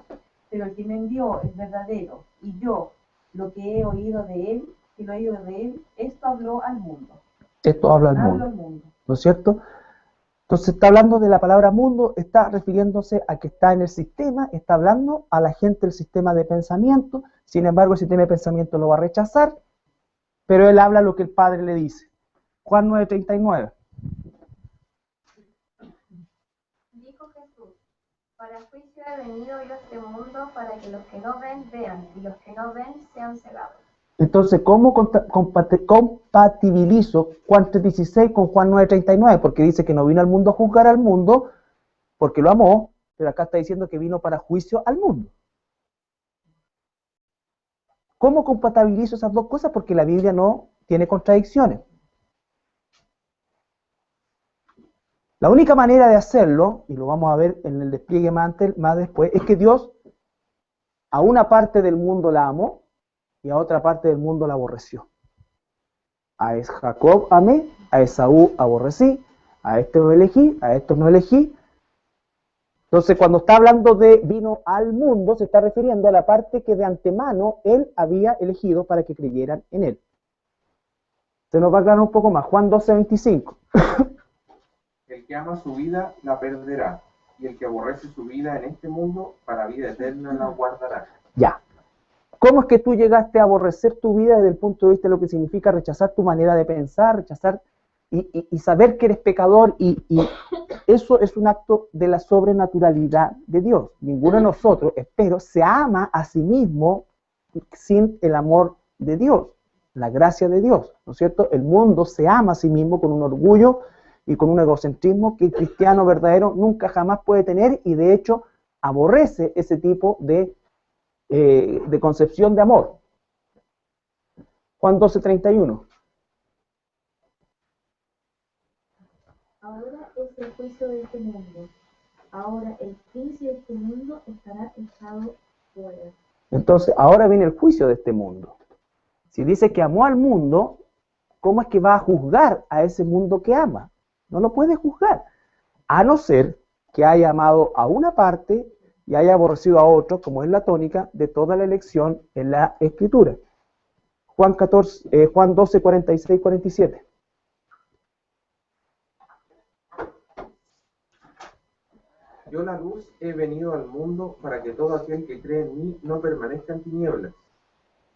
pero el que me envió es verdadero, y yo, lo que he oído de él, esto habló al mundo. Esto habla al Hablo mundo, al mundo. ¿no es cierto? Entonces está hablando de la palabra mundo, está refiriéndose a que está en el sistema, está hablando a la gente del sistema de pensamiento. Sin embargo, el sistema de pensamiento lo va a rechazar, pero él habla lo que el Padre le dice. Juan 9:39. Dijo Jesús, para juicio he venido yo a este mundo, para que los que no ven vean, y los que no ven sean cegados. Entonces, ¿cómo compatibilizo Juan 3:16 con Juan 9:39? Porque dice que no vino al mundo a juzgar al mundo, porque lo amó, pero acá está diciendo que vino para juicio al mundo. ¿Cómo compatibilizo esas dos cosas? Porque la Biblia no tiene contradicciones. La única manera de hacerlo, y lo vamos a ver en el despliegue más después, es que Dios a una parte del mundo la amó y a otra parte del mundo la aborreció. A Jacob amé, a Esaú aborrecí, a este lo elegí, a estos no elegí. Entonces, cuando está hablando de vino al mundo, se está refiriendo a la parte que de antemano él había elegido para que creyeran en él. Se nos va a aclarar un poco más. Juan 12:25. El que ama su vida la perderá, y el que aborrece su vida en este mundo, para vida eterna la guardará. Ya. ¿Cómo es que tú llegaste a aborrecer tu vida desde el punto de vista de lo que significa rechazar tu manera de pensar, rechazar y saber que eres pecador? Y eso es un acto de la sobrenaturalidad de Dios. Ninguno de nosotros, espero, se ama a sí mismo sin el amor de Dios, la gracia de Dios, ¿no es cierto? El mundo se ama a sí mismo con un orgullo y con un egocentrismo que el cristiano verdadero nunca jamás puede tener, y de hecho aborrece ese tipo de concepción de amor. Juan 12:31. Ahora es el juicio de este mundo. Ahora el príncipe de este mundo estará echado fuera. Entonces, ahora viene el juicio de este mundo. Si dice que amó al mundo, ¿cómo es que va a juzgar a ese mundo que ama? No lo puede juzgar, a no ser que haya amado a una parte y haya aborrecido a otro, como es la tónica de toda la elección en la Escritura. Juan 12, 46, 47. Yo la luz he venido al mundo para que todo aquel que cree en mí no permanezca en tinieblas.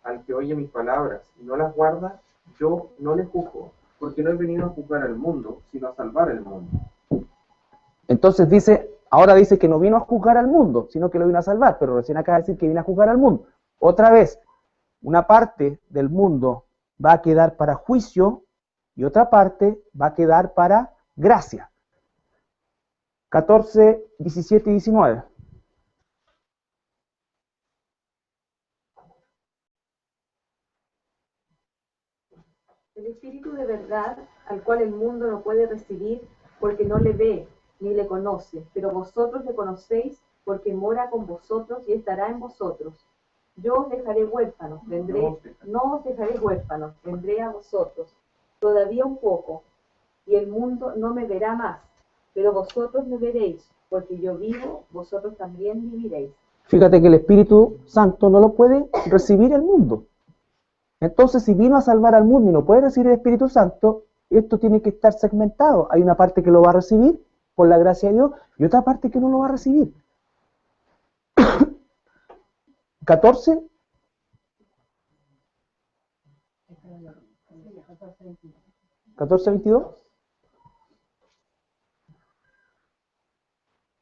Al que oye mis palabras y no las guarda, yo no le juzgo, porque no he venido a juzgar al mundo, sino a salvar el mundo. Entonces ahora dice que no vino a juzgar al mundo, sino que lo vino a salvar, pero recién acaba de decir que vino a juzgar al mundo. Otra vez, una parte del mundo va a quedar para juicio y otra parte va a quedar para gracia. 14, 17 y 19. El Espíritu de verdad, al cual el mundo no puede recibir, porque no le ve ni le conoce, pero vosotros le conocéis, porque mora con vosotros y estará en vosotros. Yo os dejaré huérfanos, no os dejaré huérfanos, vendré a vosotros. Todavía un poco, y el mundo no me verá más, pero vosotros me veréis, porque yo vivo, vosotros también viviréis. Fíjate que el Espíritu Santo no lo puede recibir el mundo. Entonces, si vino a salvar al mundo y no puede recibir el Espíritu Santo, esto tiene que estar segmentado. Hay una parte que lo va a recibir por la gracia de Dios y otra parte que no lo va a recibir. 14. 14, 22.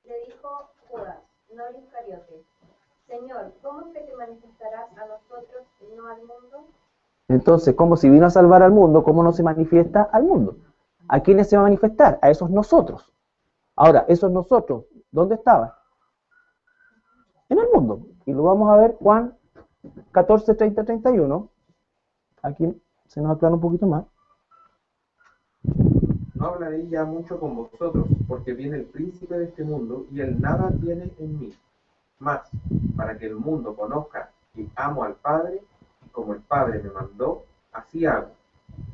Le dijo Judas, no el Iscariote: Señor, ¿cómo es que te manifestarás a nosotros y no al mundo? Entonces, como si vino a salvar al mundo, ¿cómo no se manifiesta al mundo? ¿A quiénes se va a manifestar? A esos nosotros. Ahora, esos nosotros, ¿dónde estaban? En el mundo. Y lo vamos a ver Juan 14, 30, 31. Aquí se nos aclara un poquito más. No hablaré ya mucho con vosotros, porque viene el príncipe de este mundo, y él nada tiene en mí. Mas, para que el mundo conozca que amo al Padre, y como el Padre me mandó, así hago.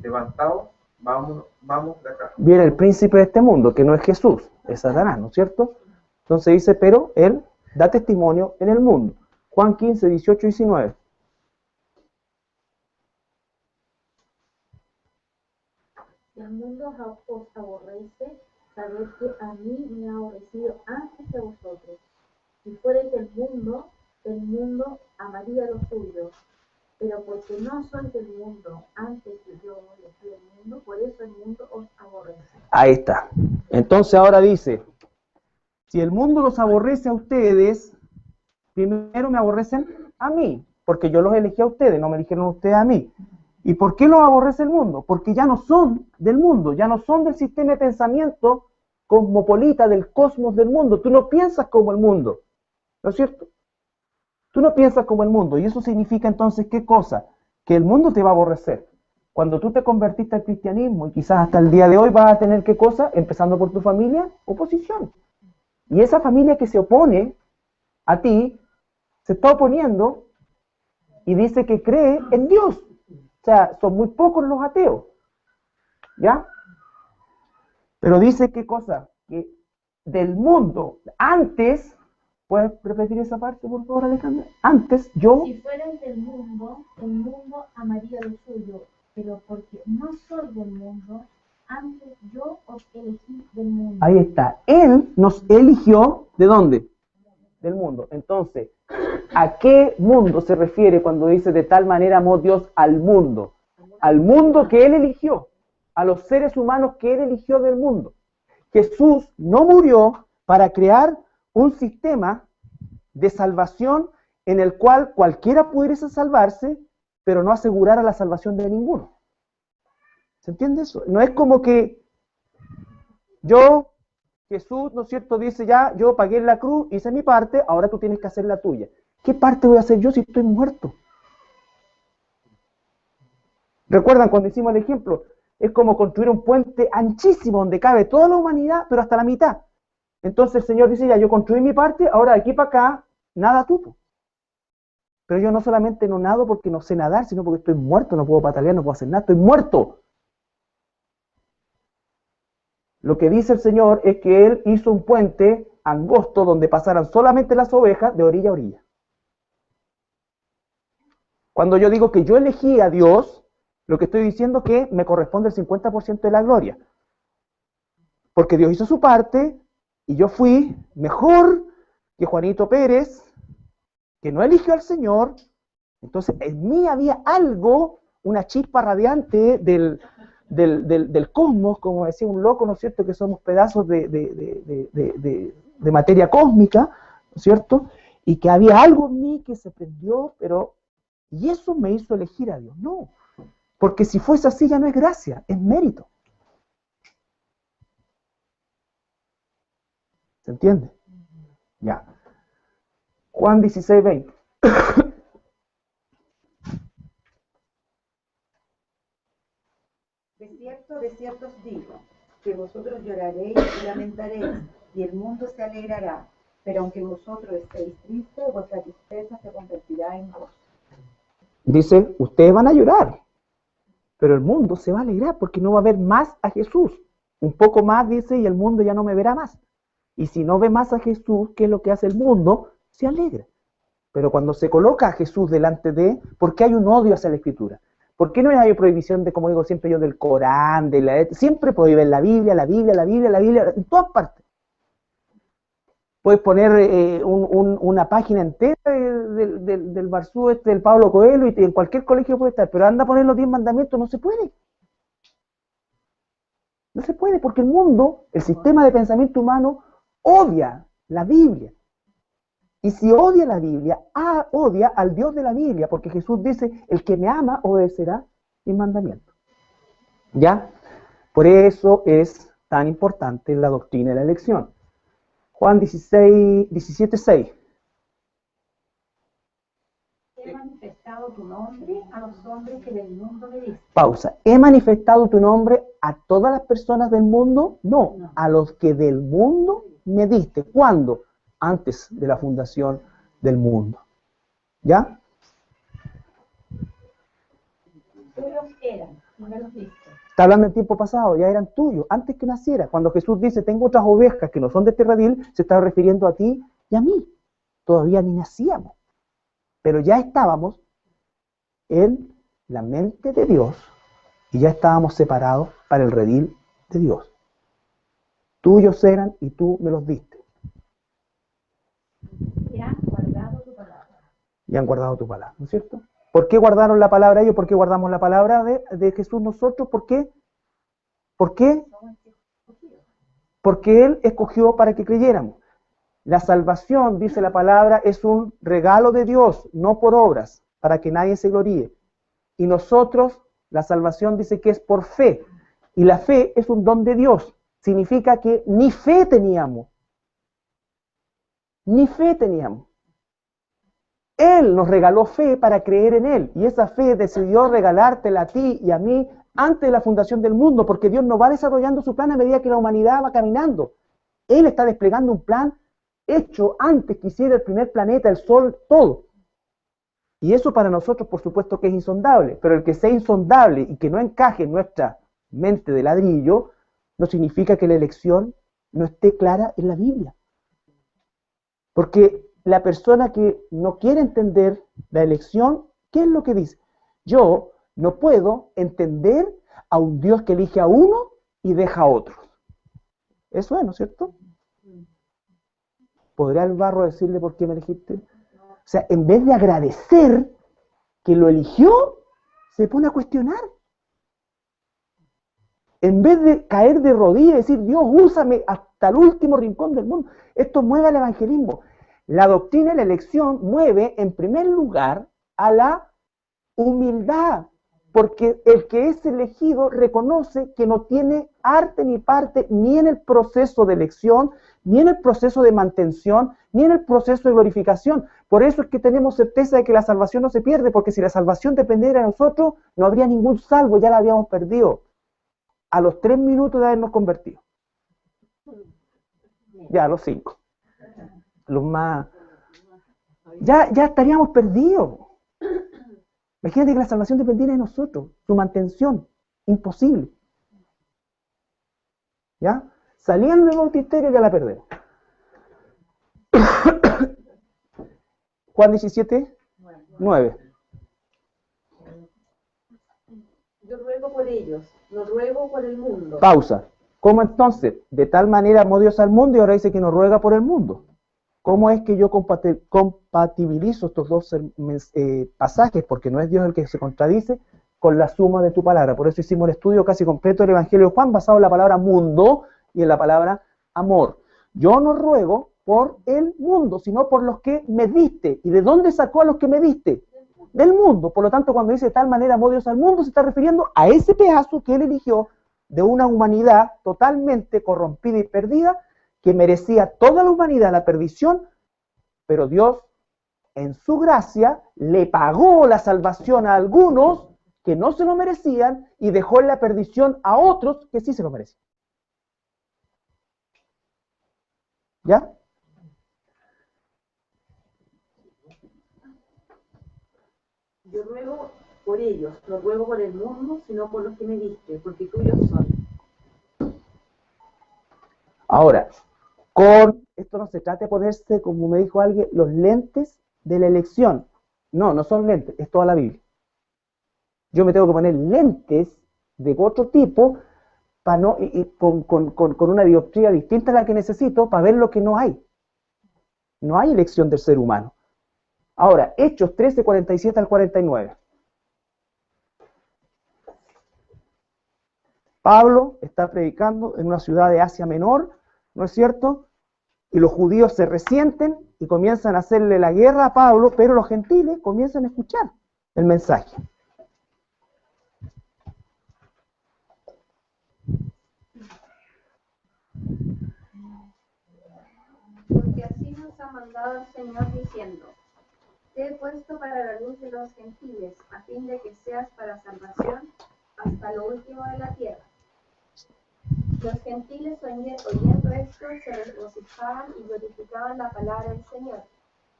Levantaos, vamos de acá. Viene el príncipe de este mundo, que no es Jesús, es Satanás, ¿no es cierto? Entonces dice, pero él da testimonio en el mundo. Juan 15, 18 y 19. El mundo os aborrece, sabed que a mí me ha aborrecido antes que a vosotros. Si fuerais del mundo, el mundo amaría lo suyo. Pero porque no sois del mundo, antes que yo soy del mundo, por eso el mundo os aborrece. Ahí está. Entonces ahora dice, si el mundo los aborrece a ustedes, primero me aborrecen a mí, porque yo los elegí a ustedes, no me eligieron ustedes a mí. ¿Y por qué los aborrece el mundo? Porque ya no son del mundo, ya no son del sistema de pensamiento cosmopolita, del cosmos del mundo. Tú no piensas como el mundo, ¿no es cierto? Tú no piensas como el mundo, y eso significa entonces, ¿qué cosa? Que el mundo te va a aborrecer. Cuando tú te convertiste al cristianismo, y quizás hasta el día de hoy vas a tener, ¿qué cosa? Empezando por tu familia, oposición. Y esa familia que se opone a ti, se está oponiendo y dice que cree en Dios. O sea, son muy pocos los ateos. ¿Ya? Pero dice, ¿qué cosa? Que del mundo, antes... ¿Puedes repetir esa parte, por favor, Alejandra? Antes yo... Si fuerais del mundo, el mundo amaría lo suyo, pero porque no soy del mundo, antes yo os elegí del mundo. Ahí está. Él nos eligió, ¿de dónde? Del mundo. Entonces, ¿a qué mundo se refiere cuando dice de tal manera amó Dios al mundo? Al mundo que Él eligió, a los seres humanos que Él eligió del mundo. Jesús no murió para crear un sistema de salvación en el cual cualquiera pudiese salvarse, pero no asegurara la salvación de ninguno. ¿Se entiende eso? No es como que Yo, Jesús, ¿no es cierto?, dice ya, yo pagué en la cruz, hice mi parte, ahora tú tienes que hacer la tuya. ¿Qué parte voy a hacer yo si estoy muerto? ¿Recuerdan cuando hicimos el ejemplo? Es como construir un puente anchísimo donde cabe toda la humanidad, pero hasta la mitad. Entonces el Señor dice, ya, yo construí mi parte, ahora de aquí para acá, nada tú. Pero yo no solamente no nado porque no sé nadar, sino porque estoy muerto, no puedo patalear, no puedo hacer nada, estoy muerto. Lo que dice el Señor es que Él hizo un puente angosto donde pasaran solamente las ovejas de orilla a orilla. Cuando yo digo que yo elegí a Dios, lo que estoy diciendo es que me corresponde el 50% de la gloria. Porque Dios hizo su parte y yo fui mejor que Juanito Pérez, que no eligió al Señor. Entonces en mí había algo, una chispa radiante del cosmos, como decía un loco, ¿no es cierto?, que somos pedazos de materia cósmica, ¿no es cierto?, y que había algo en mí que se prendió, pero, y eso me hizo elegir a Dios. No, porque si fuese así ya no es gracia, es mérito. ¿Se entiende? Ya. Juan 16, 20. De cierto os digo, que vosotros lloraréis y lamentaréis, y el mundo se alegrará. Pero aunque vosotros estéis tristes, vuestra tristeza se convertirá en gozo. Dice, ustedes van a llorar, pero el mundo se va a alegrar porque no va a ver más a Jesús. Un poco más, dice, y el mundo ya no me verá más. Y si no ve más a Jesús, ¿qué es lo que hace el mundo? Se alegra. Pero cuando se coloca a Jesús delante de, ¿por qué hay un odio hacia la Escritura? ¿Por qué no hay prohibición de, como digo siempre yo, del Corán, siempre prohíben la Biblia, en todas partes? Puedes poner una página entera del Barzú, del Pablo Coelho, y en cualquier colegio puede estar, pero anda a poner los 10 mandamientos, no se puede. No se puede, porque el mundo, el sistema de pensamiento humano, odia la Biblia. Y si odia la Biblia, odia al Dios de la Biblia, porque Jesús dice, el que me ama obedecerá mis mandamientos. ¿Ya? Por eso es tan importante la doctrina de la elección. Juan 17, 6. He manifestado tu nombre a los hombres que del mundo me diste. Pausa. ¿He manifestado tu nombre a todas las personas del mundo? No, a los que del mundo me diste. ¿Cuándo? Antes de la fundación del mundo. ¿Ya? Tuyos eran, y me los diste. Está hablando del tiempo pasado, ya eran tuyos, antes que naciera. Cuando Jesús dice, tengo otras ovejas que no son de este redil, se está refiriendo a ti y a mí. Todavía ni nacíamos. Pero ya estábamos en la mente de Dios y ya estábamos separados para el redil de Dios. Tuyos eran y tú me los diste. Y han guardado tu palabra. Y han guardado tu palabra, ¿no es cierto? ¿Por qué guardaron la palabra ellos? ¿Por qué guardamos la palabra de Jesús nosotros? ¿Por qué? ¿Por qué? Porque Él escogió para que creyéramos. La salvación, dice la palabra, es un regalo de Dios, no por obras, para que nadie se gloríe. Y nosotros, la salvación dice que es por fe. Y la fe es un don de Dios. Significa que ni fe teníamos. Ni fe teníamos. Él nos regaló fe para creer en Él. Y esa fe decidió regalártela a ti y a mí antes de la fundación del mundo, porque Dios no va desarrollando su plan a medida que la humanidad va caminando. Él está desplegando un plan hecho antes que hiciera el primer planeta, el Sol, todo. Y eso para nosotros, por supuesto, que es insondable. Pero el que sea insondable y que no encaje en nuestra mente de ladrillo, no significa que la elección no esté clara en la Biblia. Porque la persona que no quiere entender la elección, ¿qué es lo que dice? Yo no puedo entender a un Dios que elige a uno y deja a otros. Eso es, ¿no es cierto? ¿Podrá el barro decirle por qué me elegiste? O sea, en vez de agradecer que lo eligió, se pone a cuestionar. En vez de caer de rodillas y decir, Dios, úsame hasta el último rincón del mundo. Esto mueve al evangelismo. La doctrina de la elección mueve, en primer lugar, a la humildad. Porque el que es elegido reconoce que no tiene arte ni parte ni en el proceso de elección, ni en el proceso de mantención, ni en el proceso de glorificación. Por eso es que tenemos certeza de que la salvación no se pierde, porque si la salvación dependiera de nosotros, no habría ningún salvo, ya la habíamos perdido a los 3 minutos de habernos convertido. Ya a los 5. Los más... Ya estaríamos perdidos. Imagínate que la salvación dependiera de nosotros, su mantención, imposible. ¿Ya? Saliendo del bautisterio ya la perdemos. Juan 17, 9. Yo ruego por ellos, no ruego por el mundo. Pausa. ¿Cómo entonces? De tal manera amó Dios al mundo y ahora dice que nos ruega por el mundo. ¿Cómo es que yo compatibilizo estos dos pasajes? Porque no es Dios el que se contradice con la suma de tu palabra. Por eso hicimos el estudio casi completo del Evangelio de Juan basado en la palabra mundo y en la palabra amor. Yo no ruego por el mundo, sino por los que me diste. ¿Y de dónde sacó a los que me diste? Del mundo. Por lo tanto, cuando dice de tal manera amó Dios al mundo, se está refiriendo a ese pedazo que él eligió de una humanidad totalmente corrompida y perdida, que merecía toda la humanidad la perdición, pero Dios, en su gracia, le pagó la salvación a algunos que no se lo merecían y dejó en la perdición a otros que sí se lo merecían. ¿Ya? Yo ruego por ellos, no ruego por el mundo, sino por los que me diste, porque tuyos son. Ahora, esto no se trata de ponerse, como me dijo alguien, los lentes de la elección. No, no son lentes, es toda la Biblia. Yo me tengo que poner lentes de otro tipo para no, con una dioptría distinta a la que necesito para ver lo que no hay. No hay elección del ser humano. Ahora, Hechos 13, 47 al 49. Pablo está predicando en una ciudad de Asia Menor, ¿no es cierto? Y los judíos se resienten y comienzan a hacerle la guerra a Pablo, pero los gentiles comienzan a escuchar el mensaje. Porque así nos ha mandado el Señor diciendo: Te he puesto para la luz de los gentiles, a fin de que seas para salvación hasta lo último de la tierra. Los gentiles, oyendo esto, se regocijaban y glorificaban la palabra del Señor,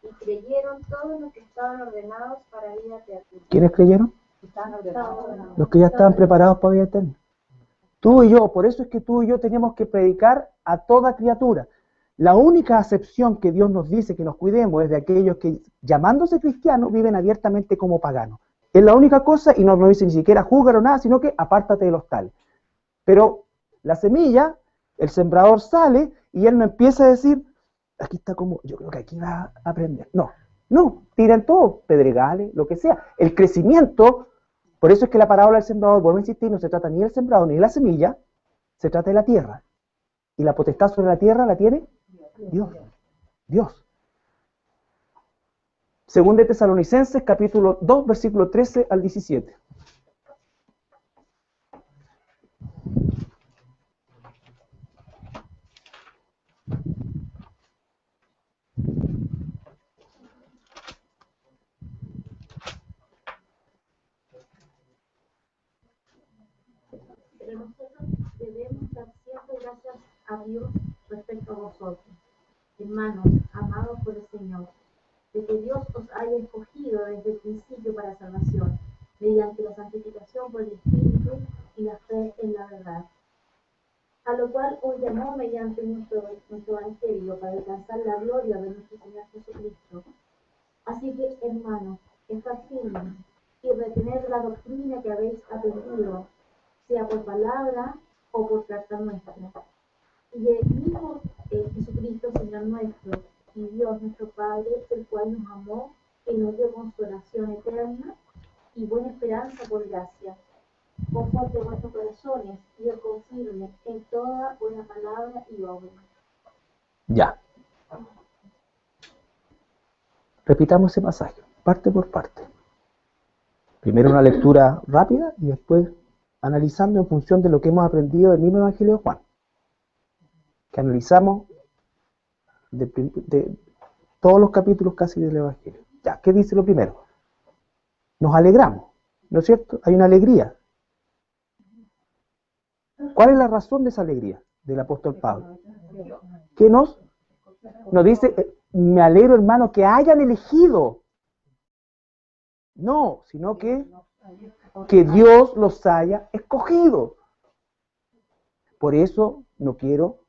y creyeron todos los que estaban ordenados para vida eterna. ¿Quiénes creyeron? Los que ya estaban preparados para vida eterna. Tú y yo, por eso es que tú y yo tenemos que predicar a toda criatura. La única acepción que Dios nos dice que nos cuidemos es de aquellos que, llamándose cristianos, viven abiertamente como paganos. Es la única cosa, y no nos dice ni siquiera juzgar o nada, sino que apártate de los tales. Pero la semilla, el sembrador sale y él no empieza a decir, aquí está como, yo creo que aquí va a aprender. No, tiran todo, pedregales, lo que sea. El crecimiento, por eso es que la parábola del sembrador, vuelvo a insistir, no se trata ni del sembrador ni de la semilla, se trata de la tierra. Y la potestad sobre la tierra la tiene Dios. Según de Tesalonicenses, capítulo 2, versículo 13 al 17. Pero nosotros debemos dar siempre gracias a Dios respecto a vosotros, hermanos, amados por el Señor, de que Dios os haya escogido desde el principio para salvación, mediante la santificación por el Espíritu y la fe en la verdad, a lo cual os llamó mediante nuestro Evangelio para alcanzar la gloria de nuestro Señor Jesucristo. Así que, hermanos, estad firmes y retened la doctrina que habéis aprendido, sea por palabra o por carta nuestra. Y el mismo Jesucristo, Señor nuestro, y Dios nuestro Padre, el cual nos amó y nos dio consolación eterna y buena esperanza por gracia, conforte a vuestros corazones, y os confirme en toda buena palabra y obra. Ya. Repitamos ese pasaje, parte por parte. Primero una lectura rápida y después analizando en función de lo que hemos aprendido del mismo Evangelio de Juan, que analizamos de todos los capítulos casi del Evangelio. Ya, ¿qué dice lo primero? Nos alegramos, ¿no es cierto? Hay una alegría. ¿Cuál es la razón de esa alegría del apóstol Pablo? Que nos dice, me alegro, hermano, que hayan elegido. No, sino que Dios los haya escogido. Por eso no quiero,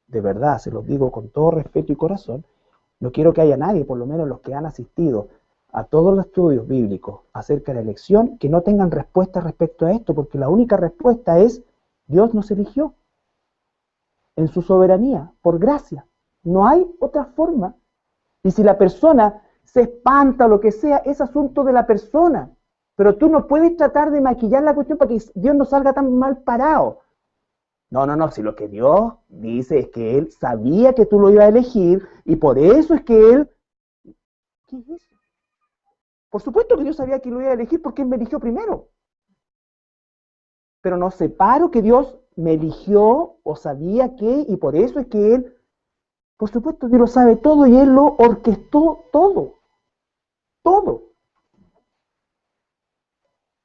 de verdad, se los digo con todo respeto y corazón, no quiero que haya nadie, por lo menos los que han asistido a todos los estudios bíblicos acerca de la elección, que no tengan respuesta respecto a esto, porque la única respuesta es, Dios nos eligió en su soberanía, por gracia. No hay otra forma. Y si la persona se espanta o lo que sea, es asunto de la persona. Pero tú no puedes tratar de maquillar la cuestión para que Dios no salga tan mal parado. No, si lo que Dios dice es que Él sabía que tú lo ibas a elegir y por eso es que Él... ¿Qué es eso? Por supuesto que Dios sabía que lo iba a elegir porque Él me eligió primero. Pero no separo que Dios me eligió o sabía que, y por eso es que Él, por supuesto Dios lo sabe todo y Él lo orquestó todo. Todo.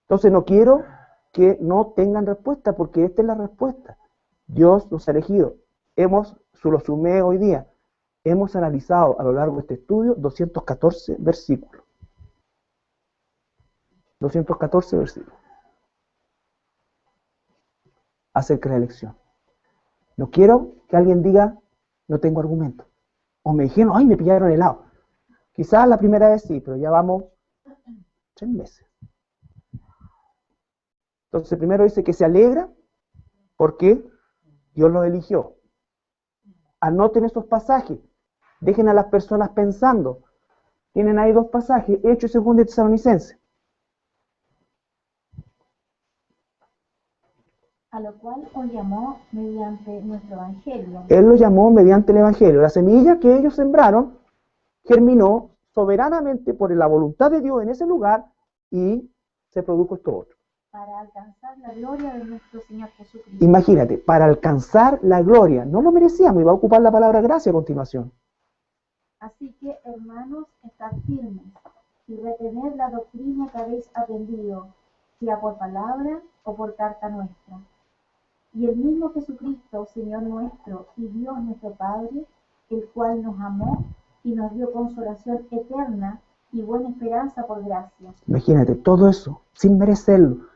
Entonces no quiero que no tengan respuesta porque esta es la respuesta. Dios los ha elegido. Lo sumé hoy día, hemos analizado a lo largo de este estudio 214 versículos. 214 versículos. Acerca de la elección. No quiero que alguien diga, no tengo argumento. O me dijeron, ay, me pillaron helado. Quizás la primera vez sí, pero ya vamos 3 meses. Entonces primero dice que se alegra porque Dios los eligió. Anoten esos pasajes. Dejen a las personas pensando. Tienen ahí 2 pasajes, Hechos y 2 de Tesalonicenses. A lo cual os llamó mediante nuestro evangelio. Él los llamó mediante el evangelio. La semilla que ellos sembraron germinó soberanamente por la voluntad de Dios en ese lugar y se produjo esto otro. Para alcanzar la gloria de nuestro Señor Jesucristo. Imagínate, para alcanzar la gloria. No lo merecíamos, y va a ocupar la palabra gracia a continuación. Así que, hermanos, estad firmes y retened la doctrina que habéis aprendido, sea por palabra o por carta nuestra. Y el mismo Jesucristo, Señor nuestro, y Dios nuestro Padre, el cual nos amó y nos dio consolación eterna y buena esperanza por gracia. Imagínate, todo eso, sin merecerlo.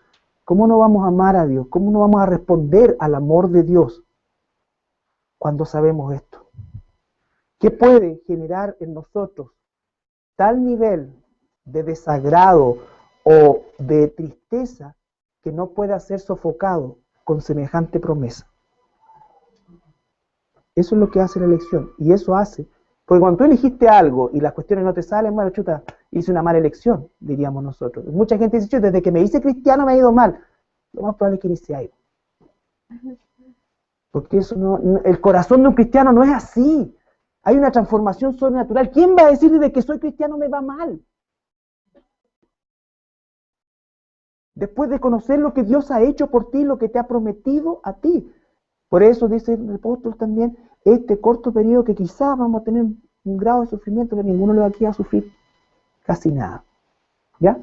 ¿Cómo no vamos a amar a Dios? ¿Cómo no vamos a responder al amor de Dios cuando sabemos esto? ¿Qué puede generar en nosotros tal nivel de desagrado o de tristeza que no pueda ser sofocado con semejante promesa? Eso es lo que hace la elección. Y eso hace, porque cuando tú elegiste algo y las cuestiones no te salen, bueno, chuta, hice una mala elección, diríamos nosotros. Mucha gente dice, desde que me hice cristiano me ha ido mal. Lo más probable es que ni se ha ido. Porque eso el corazón de un cristiano no es así. Hay una transformación sobrenatural. ¿Quién va a decir desde que soy cristiano me va mal? Después de conocer lo que Dios ha hecho por ti, lo que te ha prometido a ti. Por eso dice el apóstol también, este corto periodo que quizás vamos a tener un grado de sufrimiento que ninguno de aquí va a sufrir casi nada. ¿Ya?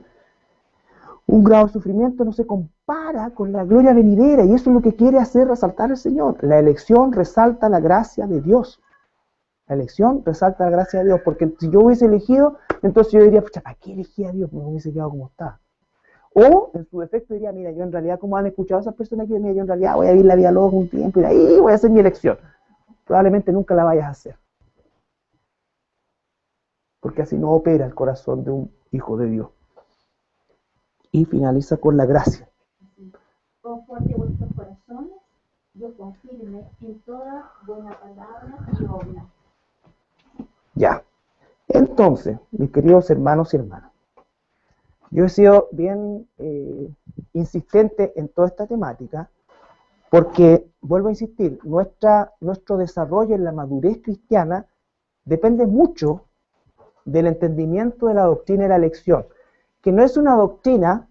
Un grado de sufrimiento no se compara con la gloria venidera y eso es lo que quiere hacer resaltar el Señor. La elección resalta la gracia de Dios. La elección resalta la gracia de Dios, porque si yo hubiese elegido, entonces yo diría, pucha, ¿para qué elegí a Dios? Me hubiese quedado como está. O, en su defecto, diría, mira, yo en realidad, como han escuchado esas personas aquí, mira, yo en realidad voy a vivir la vida loca un tiempo y de ahí voy a hacer mi elección. Probablemente nunca la vayas a hacer. Porque así no opera el corazón de un hijo de Dios. Y finaliza con la gracia. Conforte vuestros corazones, yo confirme en toda buena palabra y obra. Ya. Entonces, mis queridos hermanos y hermanas, yo he sido bien insistente en toda esta temática porque, vuelvo a insistir, nuestro desarrollo en la madurez cristiana depende mucho del entendimiento de la doctrina de la elección, que no es una doctrina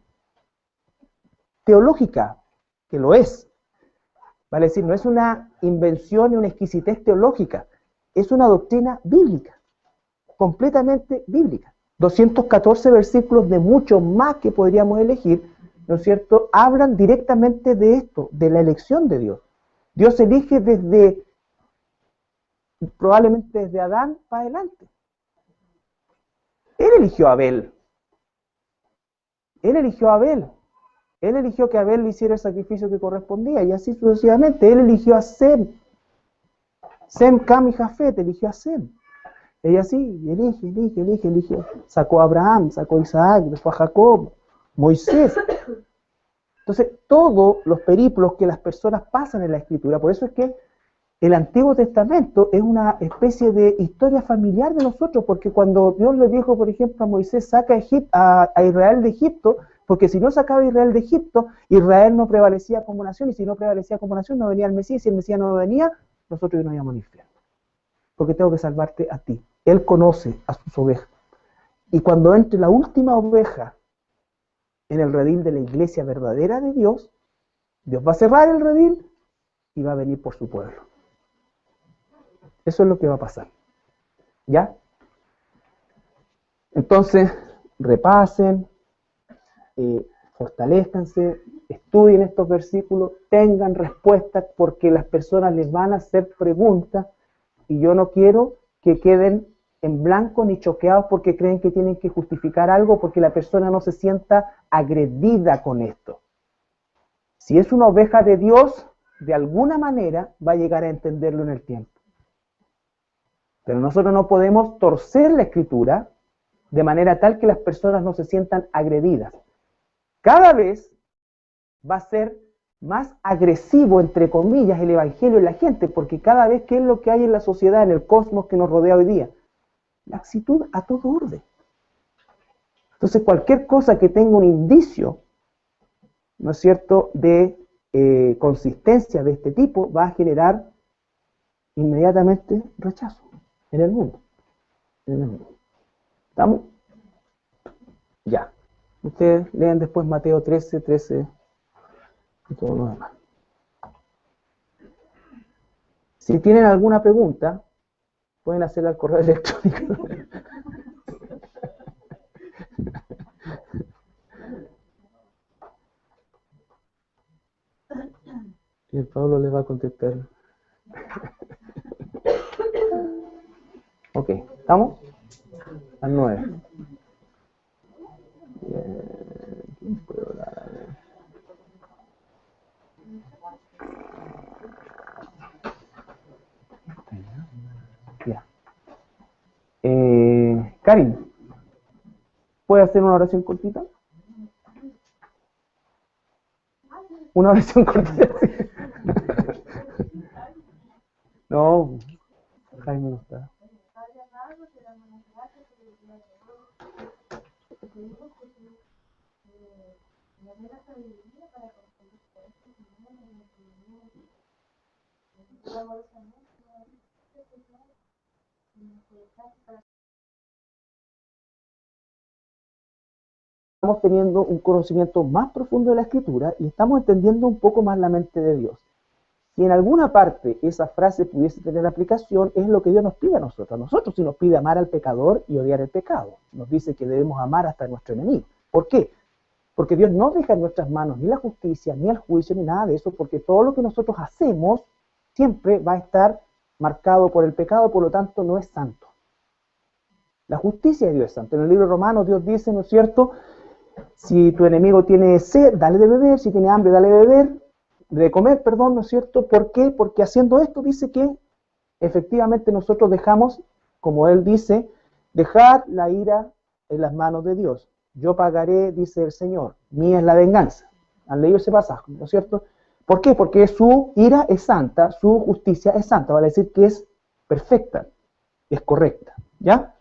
teológica, que lo es. Vale decir, no es una invención ni una exquisitez teológica, es una doctrina bíblica, completamente bíblica. 214 versículos de mucho más que podríamos elegir, ¿no es cierto?, hablan directamente de esto, de la elección de Dios. Dios elige probablemente desde Adán para adelante. Él eligió a Abel. Él eligió a Abel. Él eligió que Abel le hiciera el sacrificio que correspondía, y así sucesivamente. Él eligió a Sem. Sem, Cam y Jafet, eligió a Sem. Y así, elige. Sacó a Abraham, sacó a Isaac, después a Jacob, Moisés. Entonces, todos los periplos que las personas pasan en la Escritura, por eso es que el Antiguo Testamento es una especie de historia familiar de nosotros, porque cuando Dios le dijo, por ejemplo, a Moisés, saca a Israel de Egipto, porque si no sacaba a Israel de Egipto, Israel no prevalecía como nación, y si no prevalecía como nación, no venía el Mesías, y si el Mesías no venía, nosotros no íbamos al infierno. Porque tengo que salvarte a ti. Él conoce a sus ovejas. Y cuando entre la última oveja en el redil de la iglesia verdadera de Dios, Dios va a cerrar el redil y va a venir por su pueblo. Eso es lo que va a pasar. ¿Ya? Entonces, repasen, fortalezcanse, estudien estos versículos, tengan respuestas, porque las personas les van a hacer preguntas, y yo no quiero que queden en blanco ni choqueados porque creen que tienen que justificar algo, porque la persona no se sienta agredida con esto. Si es una oveja de Dios, de alguna manera va a llegar a entenderlo en el tiempo. Pero nosotros no podemos torcer la Escritura de manera tal que las personas no se sientan agredidas. Cada vez va a ser más agresivo, entre comillas, el Evangelio en la gente, porque cada vez, ¿qué es lo que hay en la sociedad, en el cosmos que nos rodea hoy día? Laxitud a todo orden. Entonces, cualquier cosa que tenga un indicio, ¿no es cierto?, de consistencia de este tipo, va a generar inmediatamente rechazo en el mundo. ¿Estamos? Ya. Ustedes lean después Mateo 13 y todo lo demás. Si tienen alguna pregunta, pueden hacerla al correo electrónico. Y el Pablo le va a contestar. Ok, ¿estamos? A 9. ¿Quién puede hablar? Ya. Karin, ¿puede hacer una oración cortita? Una oración cortita. No, Jaime no está. Estamos teniendo un conocimiento más profundo de la Escritura y estamos entendiendo un poco más la mente de Dios. Si en alguna parte esa frase pudiese tener aplicación, es lo que Dios nos pide a nosotros. A nosotros sí nos pide amar al pecador y odiar el pecado. Nos dice que debemos amar hasta a nuestro enemigo. ¿Por qué? Porque Dios no deja en nuestras manos ni la justicia, ni el juicio, ni nada de eso, porque todo lo que nosotros hacemos siempre va a estar marcado por el pecado, por lo tanto no es santo. La justicia de Dios es santo. En el libro romano Dios dice, ¿no es cierto?, si tu enemigo tiene sed, dale de beber, si tiene hambre, dale de comer, perdón, ¿no es cierto? ¿Por qué? Porque haciendo esto dice que efectivamente nosotros dejamos, como él dice, dejad la ira en las manos de Dios. Yo pagaré, dice el Señor, mía es la venganza. Han leído ese pasaje, ¿no es cierto? ¿Por qué? Porque su ira es santa, su justicia es santa, vale decir que es perfecta, es correcta, ¿ya?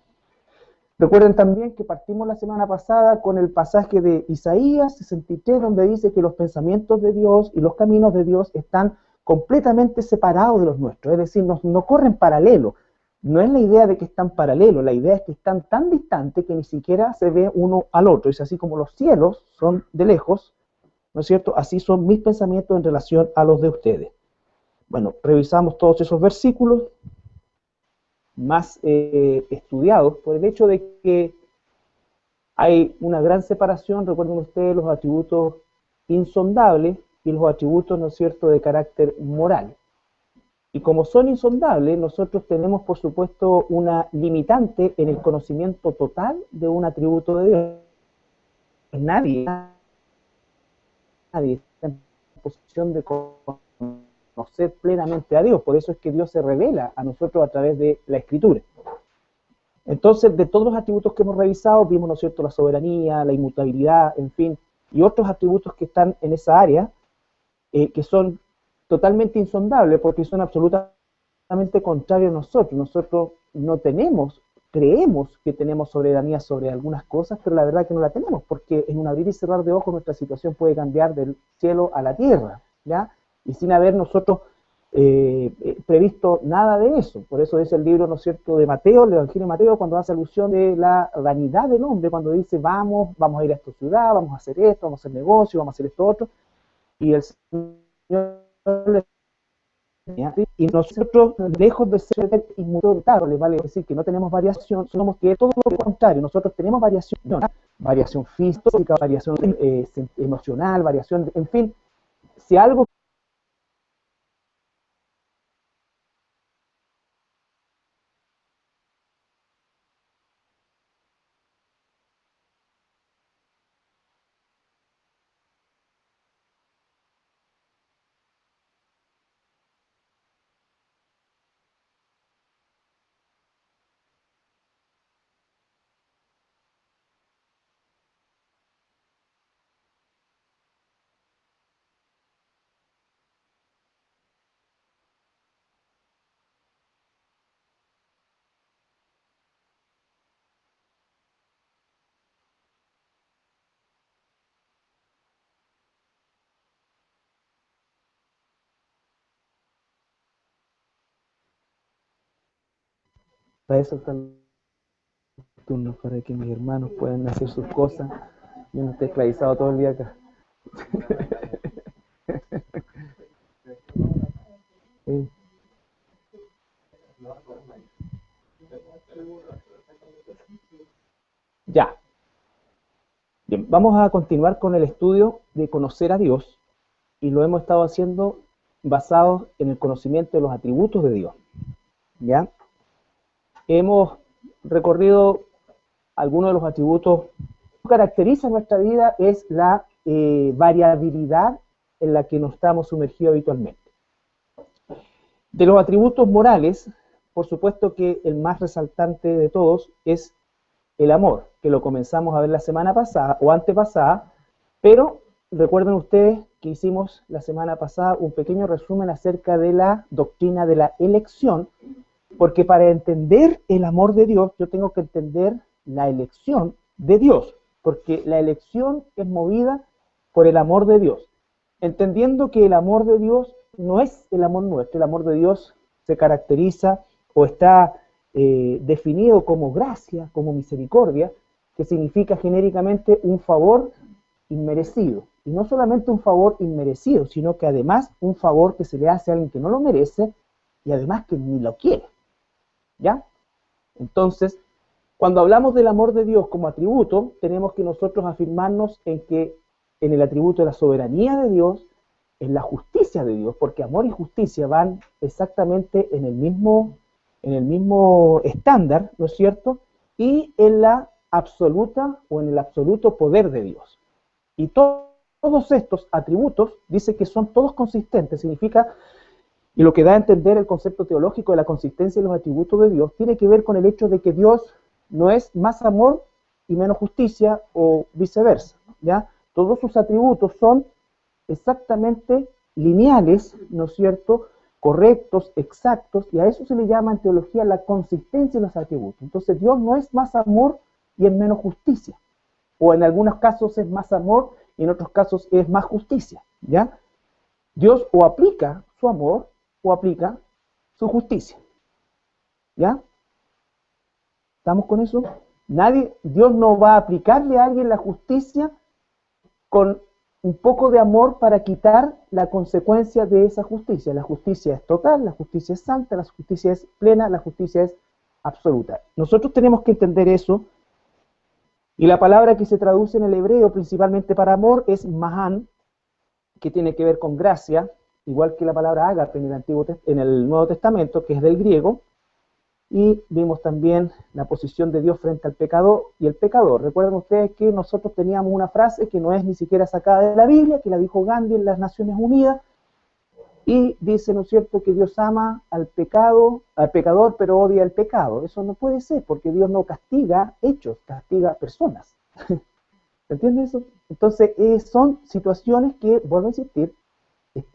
Recuerden también que partimos la semana pasada con el pasaje de Isaías 63, donde dice que los pensamientos de Dios y los caminos de Dios están completamente separados de los nuestros, es decir, no corren paralelo. No es la idea de que están paralelos, la idea es que están tan distantes que ni siquiera se ve uno al otro. Es así como los cielos son de lejos, ¿no es cierto? Así son mis pensamientos en relación a los de ustedes. Bueno, revisamos todos esos versículos más estudiados por el hecho de que hay una gran separación, recuerden ustedes, los atributos insondables y los atributos, ¿no es cierto?, de carácter moral. Y como son insondables, nosotros tenemos, por supuesto, una limitante en el conocimiento total de un atributo de Dios. Nadie está en posición de conocer plenamente a Dios, por eso es que Dios se revela a nosotros a través de la Escritura. Entonces, de todos los atributos que hemos revisado, vimos, ¿no es cierto?, la soberanía, la inmutabilidad, en fin, y otros atributos que están en esa área, que son totalmente insondables, porque son absolutamente contrarios a nosotros. Nosotros no tenemos, creemos que tenemos soberanía sobre algunas cosas, pero la verdad es que no la tenemos, porque en un abrir y cerrar de ojos nuestra situación puede cambiar del cielo a la tierra, ¿ya? Y sin haber nosotros previsto nada de eso. Por eso es el libro, ¿no es cierto?, de Mateo, el Evangelio de Mateo, cuando hace alusión de la vanidad del hombre, cuando dice, vamos a ir a esta ciudad, vamos a hacer esto, vamos a hacer negocio, vamos a hacer esto otro, y el Señor le y nosotros, lejos de ser inmutables, vale decir que no tenemos variación, somos que todo lo contrario, nosotros tenemos variación física, variación emocional, variación, en fin, si algo para eso está el turno, para que mis hermanos puedan hacer sus cosas y no esté esclavizado todo el día acá. Ya. Bien, vamos a continuar con el estudio de conocer a Dios, y lo hemos estado haciendo basados en el conocimiento de los atributos de Dios. ¿Ya? Hemos recorrido algunos de los atributos que caracterizan nuestra vida, es la variabilidad en la que nos estamos sumergidos habitualmente. De los atributos morales, por supuesto que el más resaltante de todos es el amor, que lo comenzamos a ver la semana pasada o antepasada, pero recuerden ustedes que hicimos la semana pasada un pequeño resumen acerca de la doctrina de la elección, porque para entender el amor de Dios yo tengo que entender la elección de Dios, porque la elección es movida por el amor de Dios, entendiendo que el amor de Dios no es el amor nuestro. El amor de Dios se caracteriza o está definido como gracia, como misericordia, que significa genéricamente un favor inmerecido. Y no solamente un favor inmerecido, sino que además un favor que se le hace a alguien que no lo merece y además que ni lo quiere. ¿Ya? Entonces, cuando hablamos del amor de Dios como atributo, tenemos que nosotros afirmarnos en que en el atributo de la soberanía de Dios, en la justicia de Dios, porque amor y justicia van exactamente en el mismo estándar, ¿no es cierto? Y en la absoluta o en el absoluto poder de Dios. Y todos estos atributos, dice que son todos consistentes, significa, y lo que da a entender el concepto teológico de la consistencia de los atributos de Dios, tiene que ver con el hecho de que Dios no es más amor y menos justicia o viceversa, ¿ya? Todos sus atributos son exactamente lineales, ¿no es cierto?, correctos, exactos, y a eso se le llama en teología la consistencia de los atributos. Entonces Dios no es más amor y es menos justicia, o en algunos casos es más amor y en otros casos es más justicia, ¿ya? Dios o aplica su amor o aplica su justicia, ¿ya? ¿Estamos con eso? Dios no va a aplicarle a alguien la justicia con un poco de amor para quitar la consecuencia de esa justicia. La justicia es total, la justicia es santa, la justicia es plena, la justicia es absoluta. Nosotros tenemos que entender eso, y la palabra que se traduce en el hebreo principalmente para amor es mahan, que tiene que ver con gracia, igual que la palabra ágape en el Nuevo Testamento, que es del griego. Y vimos también la posición de Dios frente al pecador y el pecador. Recuerden ustedes que nosotros teníamos una frase que no es ni siquiera sacada de la Biblia, que la dijo Gandhi en las Naciones Unidas, y dice, ¿no es cierto?, que Dios ama al pecador, pero odia el pecado. Eso no puede ser, porque Dios no castiga hechos, castiga personas. ¿Entiendes eso? Entonces, son situaciones que, vuelvo a insistir, están